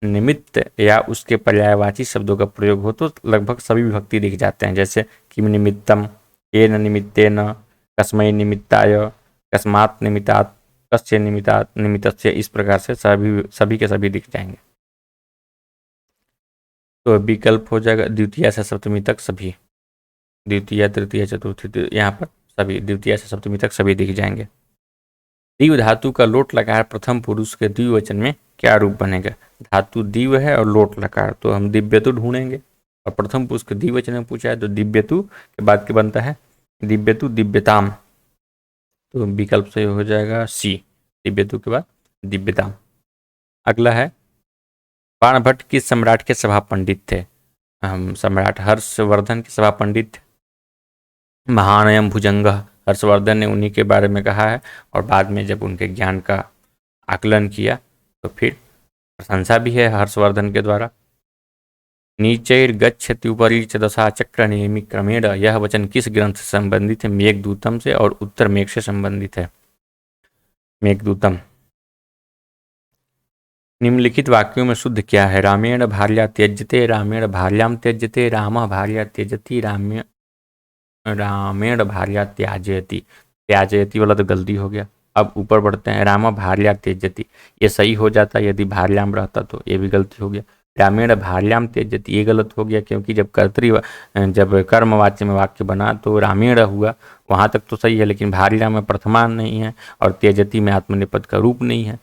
निमित्त या उसके पर्यायवाची शब्दों का प्रयोग हो तो लगभग सभी विभक्ति दिख जाते हैं, जैसे किम निमित्तम, येन निमित्तेन, कस्मै निमित्ताय, कस्मात् निमित्तात्, कस्य निमित्तात्, निमित्तस्य, इस प्रकार से सभी के सभी दिख जाएंगे। तो विकल्प हो जाएगा द्वितीय से सप्तमी तक सभी, द्वितीय तृतीय चतुर्थी, यहाँ पर सभी द्वितीय से सप्तमी तक सभी दिख जाएंगे। दीव धातु का लोट लकार प्रथम पुरुष के द्विवचन में क्या रूप बनेगा? धातु दीव है और लोट लकार, तो हम दिव्यतु ढूंढेंगे, और प्रथम पुरुष के द्विवचन में पूछा है तो दिव्यतु के बाद क्या बनता है? दिव्यतु दिव्यताम, तो विकल्प से हो जाएगा सी, दिव्यतु के बाद दिव्यताम। अगला है बाणभट्ट किस सम्राट के सभा पंडित थे? हम सम्राट हर्षवर्धन के सभा पंडित थे। महानयम भुजंग, हर्षवर्धन ने उन्हीं के बारे में कहा है। और बाद में जब उनके ज्ञान का आकलन किया तो फिर प्रशंसा भी है हर्षवर्धन के द्वारा। नीचैर्गच्छति उपरि च दशा चक्र नियमी क्रमेण, यह वचन किस ग्रंथ से संबंधित है? मेघदूतम से, और उत्तर मेघ से संबंधित है। मेघदूतम। निम्नलिखित वाक्यों में शुद्ध क्या है? रामेण भार्या त्यज्यते, रामेण भार्याम त्यज्यते, राम भार्या त्यजति, रामेण भार्या त्याजयति। त्याजयति वाला तो गलती हो गया। अब ऊपर बढ़ते हैं, राम भार्या त्यजति, ये सही हो जाता यदि भार्याम रहता, तो ये भी गलती हो गया। रामेण भार्याम त्यजति ये गलत हो गया, क्योंकि जब कर्मवाच्य में वाक्य बना तो रामेण हुआ, वहाँ तक तो सही है, लेकिन भार्या में प्रथमा नहीं है और त्यजति में आत्मनेपद का रूप नहीं है।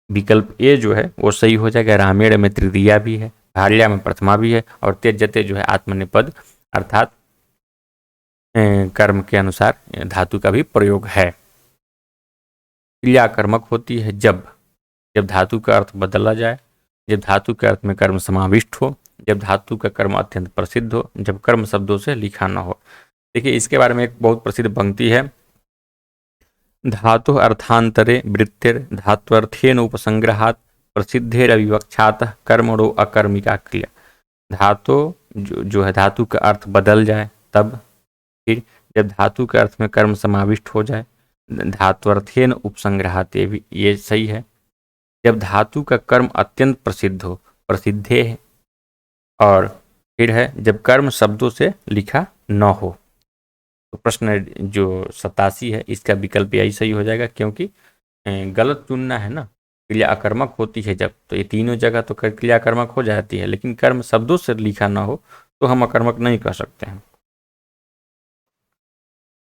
विकल्प ए जो है वो सही हो जाएगा। रामेण में तृतीया भी है, भार्या में प्रथमा भी है, और त्यजते जो है आत्मनेपद अर्थात कर्म के अनुसार धातु का भी प्रयोग है। क्रिया कर्मक होती है जब धातु का अर्थ बदला जाए, जब धातु के अर्थ में कर्म समाविष्ट हो, जब धातु का कर्म अत्यंत प्रसिद्ध हो, जब कर्म शब्दों से लिखा न हो। देखिए इसके बारे में एक बहुत प्रसिद्ध पंक्ति है, धातु अर्थांतरे वृत्तिर धात्वर्थेन उपसंग्रहात प्रसिद्धेरविवक्षातः कर्मणो अकर्मिका क्रिया। धातु जो है धातु का अर्थ बदल जाए तब, फिर जब धातु के अर्थ में कर्म समाविष्ट हो जाए, धात्वर्थेन उपसंग्रहात ये सही है। जब धातु का कर्म अत्यंत प्रसिद्ध हो, प्रसिद्धे है, और फिर है जब कर्म शब्दों से लिखा न हो। तो प्रश्न जो 87 है इसका विकल्प यही सही हो जाएगा, क्योंकि गलत चुनना है ना। क्रिया अकर्मक होती है जब, तो ये तीनों जगह तो क्रिया अकर्मक हो जाती है, लेकिन कर्म शब्दों से लिखा ना हो तो हम अकर्मक नहीं कह सकते हैं।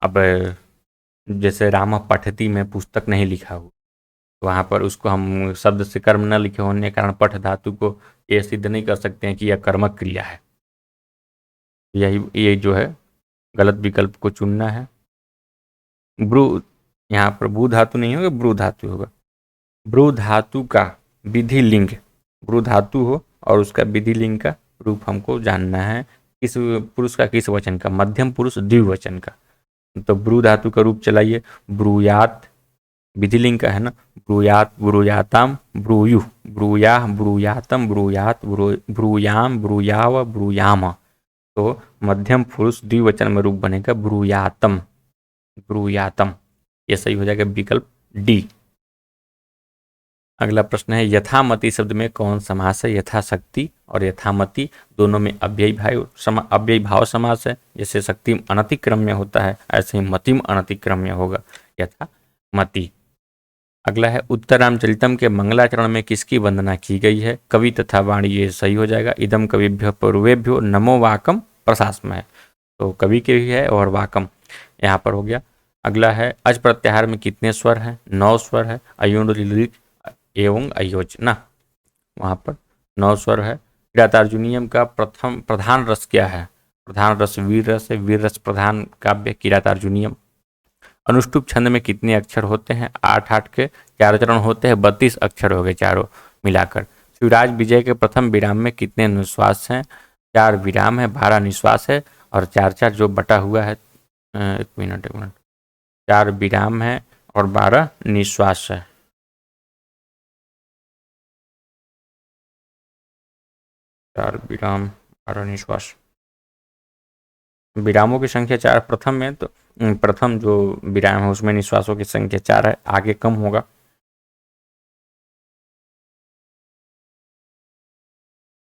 अब जैसे राम पठती में पुस्तक नहीं लिखा हो, तो वहाँ पर उसको हम शब्द से कर्म न लिखे होने के कारण पठ धातु को ये सिद्ध नहीं कर सकते हैं कि यह कर्मक क्रिया है। ये जो है गलत विकल्प को चुनना है। ब्रू, यहाँ पर भू धातु नहीं होगा, ब्रू धातु होगा। ब्रू धातु का विधि लिंग, ब्रू धातु हो और उसका विधि लिंग का रूप हमको जानना है, किस पुरुष का किस वचन का, मध्यम पुरुष द्विवचन का। तो ब्रू धातु का रूप चलाइए, ब्रूयात विधिलिंग का है ना, ब्रूयात ब्रूयाताम ब्रूयु ब्रूया ब्रूयातम ब्रूयात ब्रूयाम ब्रूयाव ब्रूयाम। तो मध्यम पुरुष द्विवचन में रूप बनेगा ब्रूयातम, ब्रूयातम। ये सही हो जाएगा विकल्प डी। अगला प्रश्न है, यथामति शब्द में कौन समास है? यथाशक्ति और यथामति दोनों में अव्ययी भाव समास है। जैसे शक्तिम अनतिक्रम्य होता है, ऐसे ही मतिम अनतिक्रम्य होगा यथामति। अगला है, उत्तरामचरितम के मंगलाचरण में किसकी वंदना की गई है? कवि तथा वाणी, ये सही हो जाएगा। इदम कविभ्यो पूर्वेभ्यो नमो वाकम प्रशासमय, तो कवि के भी है और वाकम यहाँ पर हो गया। अगला है, अज प्रत्याहार में कितने स्वर हैं? 9 स्वर है। अयुण एवं अयोजना, वहाँ पर 9 स्वर है। किरातार्जुनीयम का प्रधान रस क्या है? प्रधान रस वीर रस है, वीर रस प्रधान काव्य किरातार्जुनीयम। अनुष्टुप छंद में कितने अक्षर होते हैं? 8 के 4 चरण होते हैं, 32 अक्षर हो गए चारों मिलाकर। शिवराज विजय के प्रथम विराम में कितने निश्वास हैं? 4 विराम है, 12 निश्वास है, और 4 जो बटा हुआ है, एक मिनट 4 विराम है और 12 निश्वास है। 4 विराम 12 निश्वास, विरामों की संख्या 4 प्रथम में, तो प्रथम जो विराम है उसमें निश्वासों की संख्या 4 है, आगे कम होगा।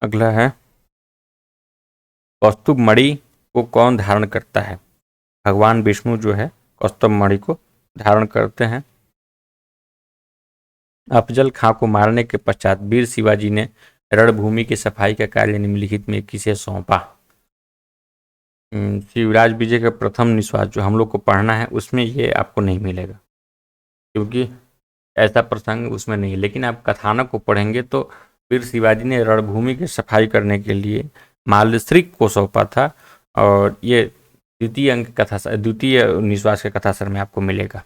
अगला है, कौस्तुभ मणि को कौन धारण करता है? भगवान विष्णु जो है कौस्तुभ मणि को धारण करते हैं। अफजल खां को मारने के पश्चात वीर शिवाजी ने रणभूमि की सफाई का कार्य निम्नलिखित में किसे सौंपा? शिवराज विजय का प्रथम निश्वास जो हम लोग को पढ़ना है उसमें ये आपको नहीं मिलेगा, क्योंकि ऐसा प्रसंग उसमें नहीं है। लेकिन आप कथानक को पढ़ेंगे तो वीर शिवाजी ने रणभूमि की सफाई करने के लिए मालश्रिक को सौंपा था, और ये द्वितीय निश्वास के कथासर में आपको मिलेगा।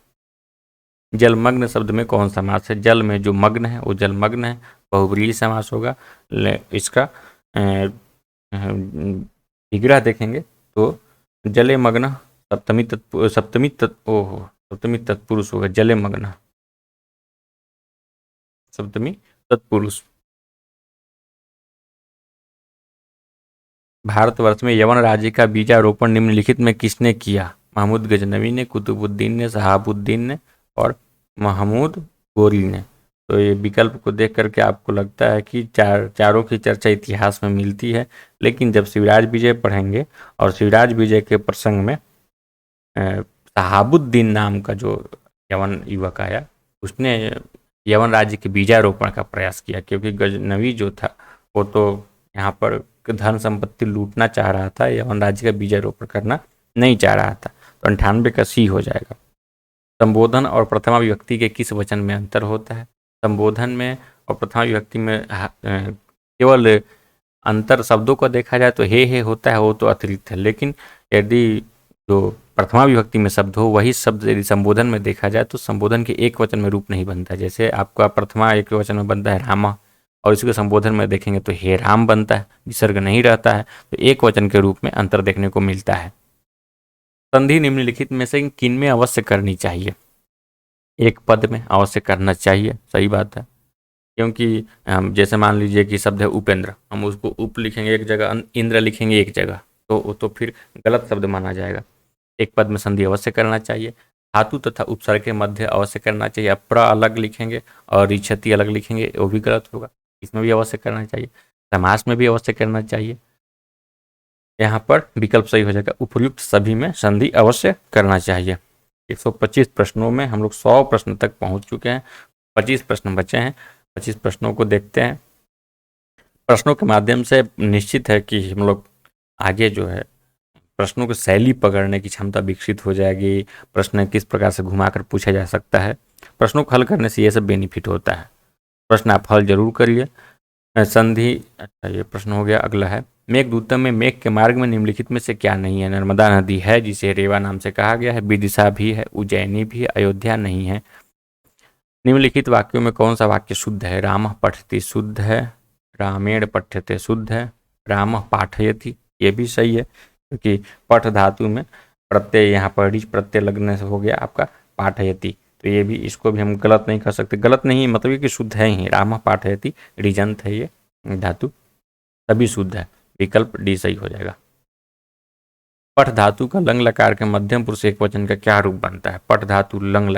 जलमग्न शब्द में कौन समास है? जल में जो मग्न है वो जलमग्न है, बहुब्रीहि समास होगा। इसका विग्रह देखेंगे तो जले मग्न सप्तमी तत्पुरुष होगा, जले मग्न, सप्तमी तत्पुरुष। भारतवर्ष में यवन राज्य का बीजारोपण निम्नलिखित में किसने किया? महमूद गजनवी ने, कुतुबुद्दीन ने, शहाबुद्दीन ने और महमूद गोरी ने। तो ये विकल्प को देख करके आपको लगता है कि चारों की चर्चा इतिहास में मिलती है, लेकिन जब शिवराज विजय पढ़ेंगे और शिवराज विजय के प्रसंग में शहाबुद्दीन नाम का जो यवन युवक आया, उसने यवन राज्य के बीजारोपण का प्रयास किया, क्योंकि गजनवी जो था वो तो यहाँ पर धन संपत्ति लूटना चाह रहा था, यवन राज्य का बीजारोपण करना नहीं चाह रहा था। तो 98 का सी हो जाएगा। संबोधन और प्रथमा विभक्ति के किस वचन में अंतर होता है? संबोधन में और प्रथमा विभक्ति में केवल अंतर शब्दों को देखा जाए तो हे होता है, वो तो अतिरिक्त है, लेकिन यदि जो प्रथमा विभक्ति में शब्द हो वही शब्द यदि संबोधन में देखा जाए तो संबोधन के एक वचन में रूप नहीं बनता। जैसे आपका प्रथमा एक वचन में बनता है रामा, और इसको संबोधन में देखेंगे तो हे राम बनता है, विसर्ग नहीं रहता है, तो एक वचन के रूप में अंतर देखने को मिलता है। संधि निम्नलिखित में से किन में अवश्य करनी चाहिए? एक पद में अवश्य करना चाहिए, सही बात है, क्योंकि जैसे मान लीजिए कि शब्द है उपेंद्र, हम उसको उप लिखेंगे एक जगह, इंद्र लिखेंगे एक जगह, तो फिर गलत शब्द माना जाएगा। एक पद में संधि अवश्य करना चाहिए। धातु तथा उपसर्ग के मध्य अवश्य करना चाहिए। प्र अलग लिखेंगे और रिछति अलग लिखेंगे, वो भी गलत होगा, इसमें भी अवश्य करना चाहिए। समास में भी अवश्य करना चाहिए। यहाँ पर विकल्प सही हो जाएगा, उपयुक्त सभी में संधि अवश्य करना चाहिए। 125 प्रश्नों में हम लोग 100 प्रश्न तक पहुंच चुके हैं, 25 प्रश्न बचे हैं। 25 प्रश्नों को देखते हैं। प्रश्नों के माध्यम से निश्चित है कि हम लोग आगे जो है प्रश्नों की शैली पकड़ने की क्षमता विकसित हो जाएगी। प्रश्न किस प्रकार से घुमाकर पूछा जा सकता है, प्रश्नों को हल करने से ये सब बेनिफिट होता है। प्रश्न आप हल जरूर करिए। संधि, अच्छा ये प्रश्न हो गया। अगला है, मेघदूतम में मेघ के मार्ग में निम्नलिखित में से क्या नहीं है? नर्मदा नदी है जिसे रेवा नाम से कहा गया है, विदिशा भी है, उज्जैनी भी है, अयोध्या नहीं है। निम्नलिखित वाक्यों में कौन सा वाक्य शुद्ध है? रामः पठति शुद्ध है, रामेण पठ्यते शुद्ध है, रामः पाठयति ये भी सही है, क्योंकि पठ धातु में प्रत्यय यहाँ पर ऋच प्रत्यय लगने से हो गया आपका पाठयति, तो ये भी, इसको भी हम गलत नहीं कर सकते। गलत नहीं मतलब ये कि शुद्ध है ही, रामः पाठयति ऋजंत है ये धातु, तभी शुद्ध है। विकल्प डी सही हो जाएगा। पठ धातु का लंग लकार के मध्यम पुरुष एक वचन का क्या रूप बनता है? पठ धातु लंग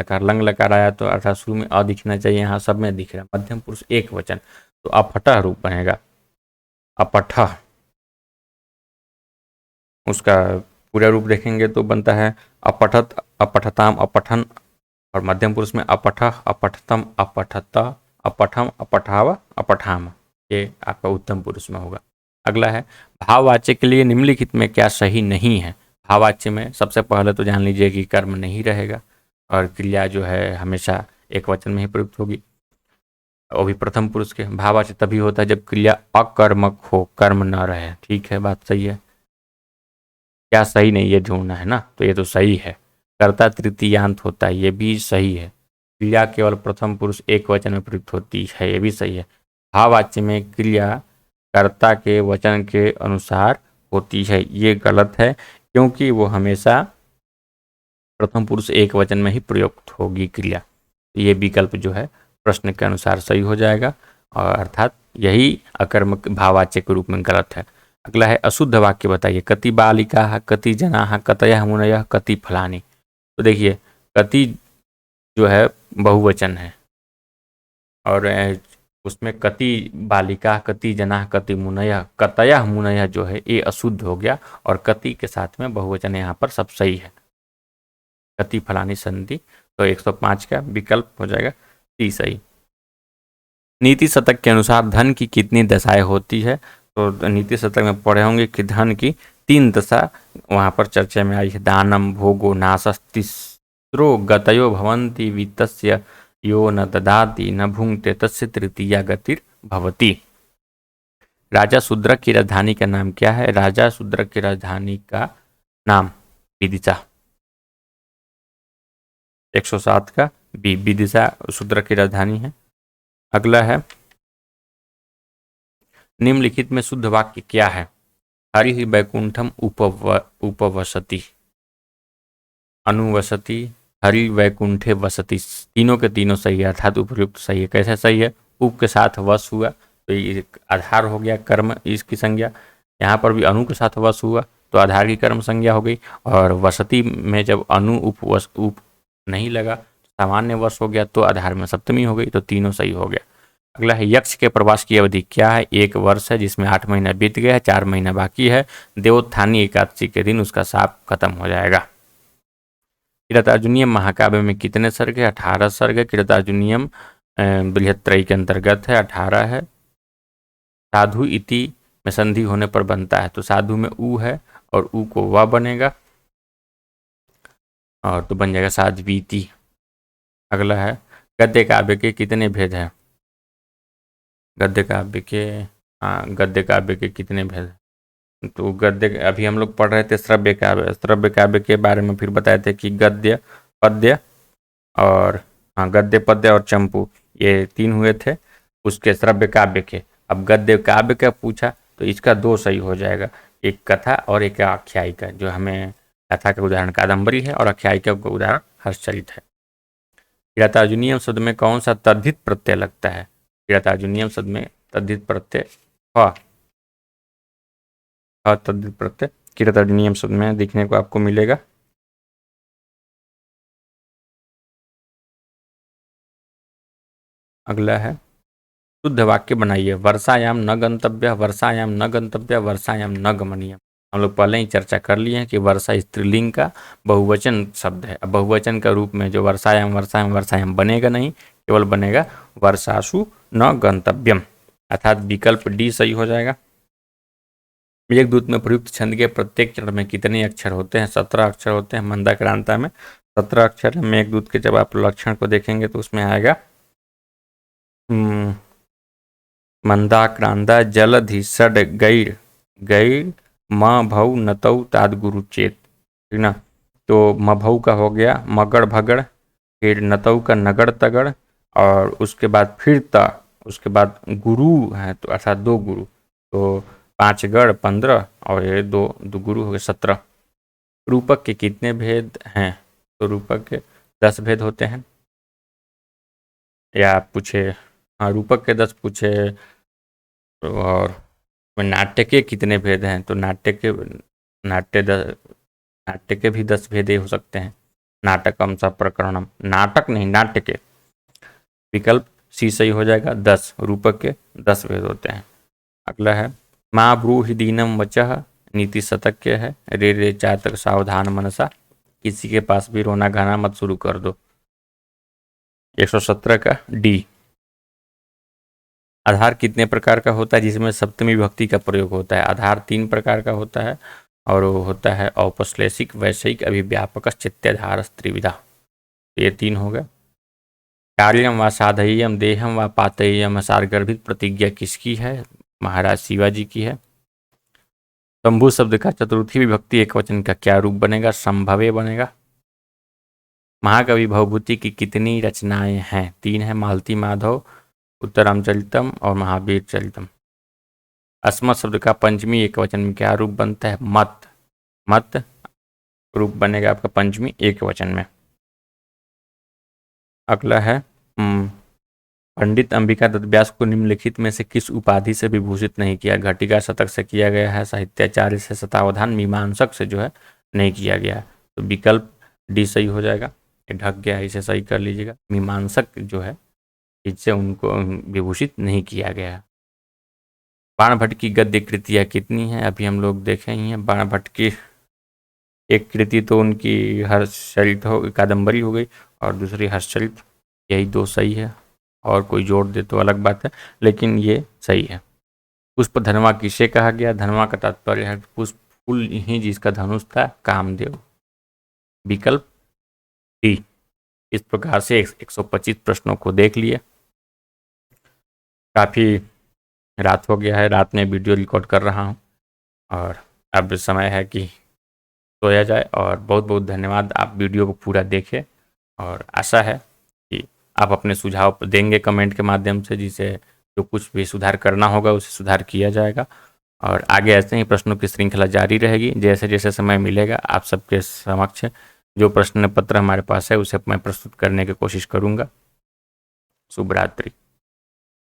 लकार आया तो अर्थात शुरू में अ दिखना चाहिए, यहाँ सब में दिख रहा है, मध्यम पुरुष एक वचन, तो अपठः रूप बनेगा, अपठः। उसका पूरा रूप देखेंगे तो बनता है अपठत, अपठताम, अपठन, और मध्यम पुरुष में अपठः, अपठतम, अपठता, अपठम, अपठाव, अपठाम, ये आपका उत्तम पुरुष में होगा। अगला है, भाववाच्य के लिए निम्नलिखित में क्या सही नहीं है? भाववाच्य में सबसे पहले तो जान लीजिए कि कर्म नहीं रहेगा और क्रिया जो है हमेशा एक वचन में ही प्रयुक्त होगी, वो भी प्रथम पुरुष के। भाववाच्य तभी होता है जब क्रिया अकर्मक हो, कर्म न रहे। ठीक है, बात सही है। क्या सही नहीं ये ढूंढना है ना, तो ये तो सही है। कर्ता तृतीयांत होता है, ये भी सही है। क्रिया केवल प्रथम पुरुष एक वचन में प्रयुक्त होती है, ये भी सही है। भाववाच्य में क्रिया कर्ता के वचन के अनुसार होती है, ये गलत है, क्योंकि वो हमेशा प्रथम पुरुष एक वचन में ही प्रयुक्त होगी क्रिया। ये विकल्प जो है प्रश्न के अनुसार सही हो जाएगा, और अर्थात यही अकर्मक भाववाच्य के रूप में गलत है। अगला है, अशुद्ध वाक्य बताइए। कति बालिका, कति जना, कतयः मुनयः, कति फलानी। तो देखिए, कति जो है बहुवचन है, और उसमें कति बालिका, कति जना, कति मुनयः, कतयः मुनयः जो है ये अशुद्ध हो गया, और कति के साथ में बहुवचन यहाँ पर सब सही है। कति फलानी संधि, तो 105 का विकल्प हो जाएगा सी सही। नीति शतक के अनुसार धन की कितनी दशाएं होती है? तो नीति शतक में पढ़े होंगे कि धन की 3 दशा वहाँ पर चर्चा में आई है। दानम, भोगो, नाशः, तिस्रो गतयो भवन्ति, वित्तस्य यो न ददाति न भुंक्ते तस्य तृतीया गतिर भवति। राजा शूद्रक की राजधानी का नाम क्या है? राजा शूद्रक की राजधानी का नाम विदिशा। 107 का बी, विदिशा शूद्रक की राजधानी है। अगला है, निम्नलिखित में शुद्ध वाक्य क्या है? हरि वैकुंठम उपवसति। अनुवसति, हरि वैकुंठे वसति, तीनों के तीनों सही है, अर्थात उपयुक्त सही है। कैसे सही है? उप के साथ वस हुआ तो ये आधार हो गया कर्म इसकी संज्ञा। यहाँ पर भी अनु के साथ वस हुआ तो आधार की कर्म संज्ञा हो गई। और वसति में जब अनु उप नहीं लगा, सामान्य वश हो गया तो आधार में सप्तमी हो गई, तो तीनों सही हो गया। अगला है यक्ष के प्रवास की अवधि क्या है? 1 वर्ष है, जिसमें 8 महीना बीत गया है, 4 महीना बाकी है। देवोत्थानी एकादशी के दिन उसका साप खत्म हो जाएगा। किरातार्जुनीयम महाकाव्य में कितने सर्ग है? 18 सर्ग है। किरातार्जुनीयम बृहत्त्रयी के अंतर्गत है, 18 है। साधु इति में संधि होने पर बनता है, तो साधु में उ है और उ को व बनेगा और तो बन जाएगा साध्वीति। अगला है गद्य काव्य के कितने भेद हैं? गद्य काव्य के गद्य काव्य के कितने भेद हैं? तो गद्य अभी हम लोग पढ़ रहे थे श्रव्य काव्य। श्रव्य काव्य के बारे में फिर बताए थे कि गद्य पद्य और गद्य पद्य और चंपू ये 3 हुए थे उसके श्रव्य काव्य के। अब गद्य काव्य का पूछा तो इसका 2 सही हो जाएगा, एक कथा और एक आख्यायिका। जो हमें कथा का उदाहरण कादम्बरी है और आख्यायिका का उदाहरण हर्षचरित है। किरातार्जुनीयम शब्द में कौन सा तद्धित प्रत्यय लगता है? किरातार्जुनीयम शब्द में तद्धित प्रत्यय तद्धित प्रत्यय किरातार्जुनीयम शब्द में दिखने को आपको मिलेगा। अगला है शुद्ध वाक्य बनाइए। वर्षायाम न गंतव्य, वर्षायाम न गंतव्य, वर्षायाम न गमनीय। हम लोग पहले ही चर्चा कर लिए हैं कि वर्षा स्त्रीलिंग का बहुवचन शब्द है। अब बहुवचन का रूप में जो वर्षायाम वर्षायाम वर्षायाम बनेगा नहीं, केवल बनेगा वर्षासु न गंतव्यम, अर्थात विकल्प डी सही हो जाएगा। मेघदूत में प्रयुक्त छंद के प्रत्येक चरण में कितने अक्षर होते हैं? 17 अक्षर होते हैं। मंदाक्रांता में 17 अक्षर है। मेघदूत के जब आप लक्षण को देखेंगे तो उसमें आएगा मंदाक्रांता जलधि षड गैर गैर म भौ नतौ ताद गुरु चेत, ठीक ना। तो मभऊ का हो गया मगड़ भगड़, फिर नतौ का नगड़ तगड़, और उसके बाद फिर ता, उसके बाद गुरु है तो अर्थात 2 गुरु, तो 5 गढ़ 15 और ये 2 गुरु हो गए 17। रूपक के कितने भेद हैं? तो रूपक के 10 भेद होते हैं। या पूछे रूपक के 10 पूछे। और नाट्य के कितने भेद हैं? तो नाट्य के भी 10 भेदे हो सकते हैं। नाटकम स प्रकरणम, नाटक नहीं नाट्य के। विकल्प सी सही हो जाएगा। 10 रूपक के 10 भेद होते हैं। अगला है माँ ब्रूहि दीनम वचः, नीति शतक के है। रे रे चातक सावधान मनसा, किसी के पास भी रोना गाना मत शुरू कर दो। 117 का डी। आधार कितने प्रकार का होता है जिसमें सप्तमी विभक्ति का प्रयोग होता है? आधार 3 प्रकार का होता है और वो होता है औपश्लेषिक, वैषयिक, अभिव्यापक, चित्त्याधार, त्रिविधा। ये 3 हो गए। कार्यम व साधय्यम, देहम व पातय्यम, सारगर्भित प्रतिज्ञा किसकी है? महाराज शिवाजी की है। शंभु शब्द का चतुर्थी विभक्ति एकवचन का क्या रूप बनेगा? संभवे बनेगा। महाकवि भवभूति की कितनी रचनाएं हैं? 3 है। मालती माधव, उत्तरामचरितम और महावीर चरितम। अस्मत् शब्द का पंचमी एकवचन में क्या रूप बनता है? मत। मत रूप बनेगा आपका पंचमी एकवचन में। अगला है पंडित अंबिका दत्त व्यास को निम्नलिखित में से किस उपाधि से विभूषित नहीं किया? घटिका शतक से किया गया है, साहित्याचार्य से, शतावधान, मीमांसक से जो है नहीं किया गया है। तो विकल्प डी सही हो जाएगा। ये ढक गया है, इसे सही कर लीजिएगा। मीमांसक जो है इससे उनको विभूषित नहीं किया गया है। बाणभट्ट की गद्य कृतियाँ कितनी हैं? अभी हम लोग देखे ही हैं। बाणभट्ट की एक कृति तो उनकी हर्षचरित हो कादम्बरी हो गई और दूसरी हर्षचरित, यही 2 सही है। और कोई जोड़ दे तो अलग बात है, लेकिन ये सही है। पुष्प धनवा किसे कहा गया? धनवा का तात्पर्य है पुष्प फूल ही जिसका धनुष था, कामदेव। विकल्प डी। इस प्रकार से 125 प्रश्नों को देख लिए। काफ़ी रात हो गया है, रात में वीडियो रिकॉर्ड कर रहा हूँ और अब समय है कि सोया जाए। और बहुत बहुत धन्यवाद, आप वीडियो को पूरा देखें और आशा है कि आप अपने सुझाव देंगे कमेंट के माध्यम से, जिसे जो कुछ भी सुधार करना होगा उसे सुधार किया जाएगा। और आगे ऐसे ही प्रश्नों की श्रृंखला जारी रहेगी। जैसे जैसे समय मिलेगा आप सबके समक्ष जो प्रश्न पत्र हमारे पास है उसे मैं प्रस्तुत करने की कोशिश करूँगा। शुभ रात्रि।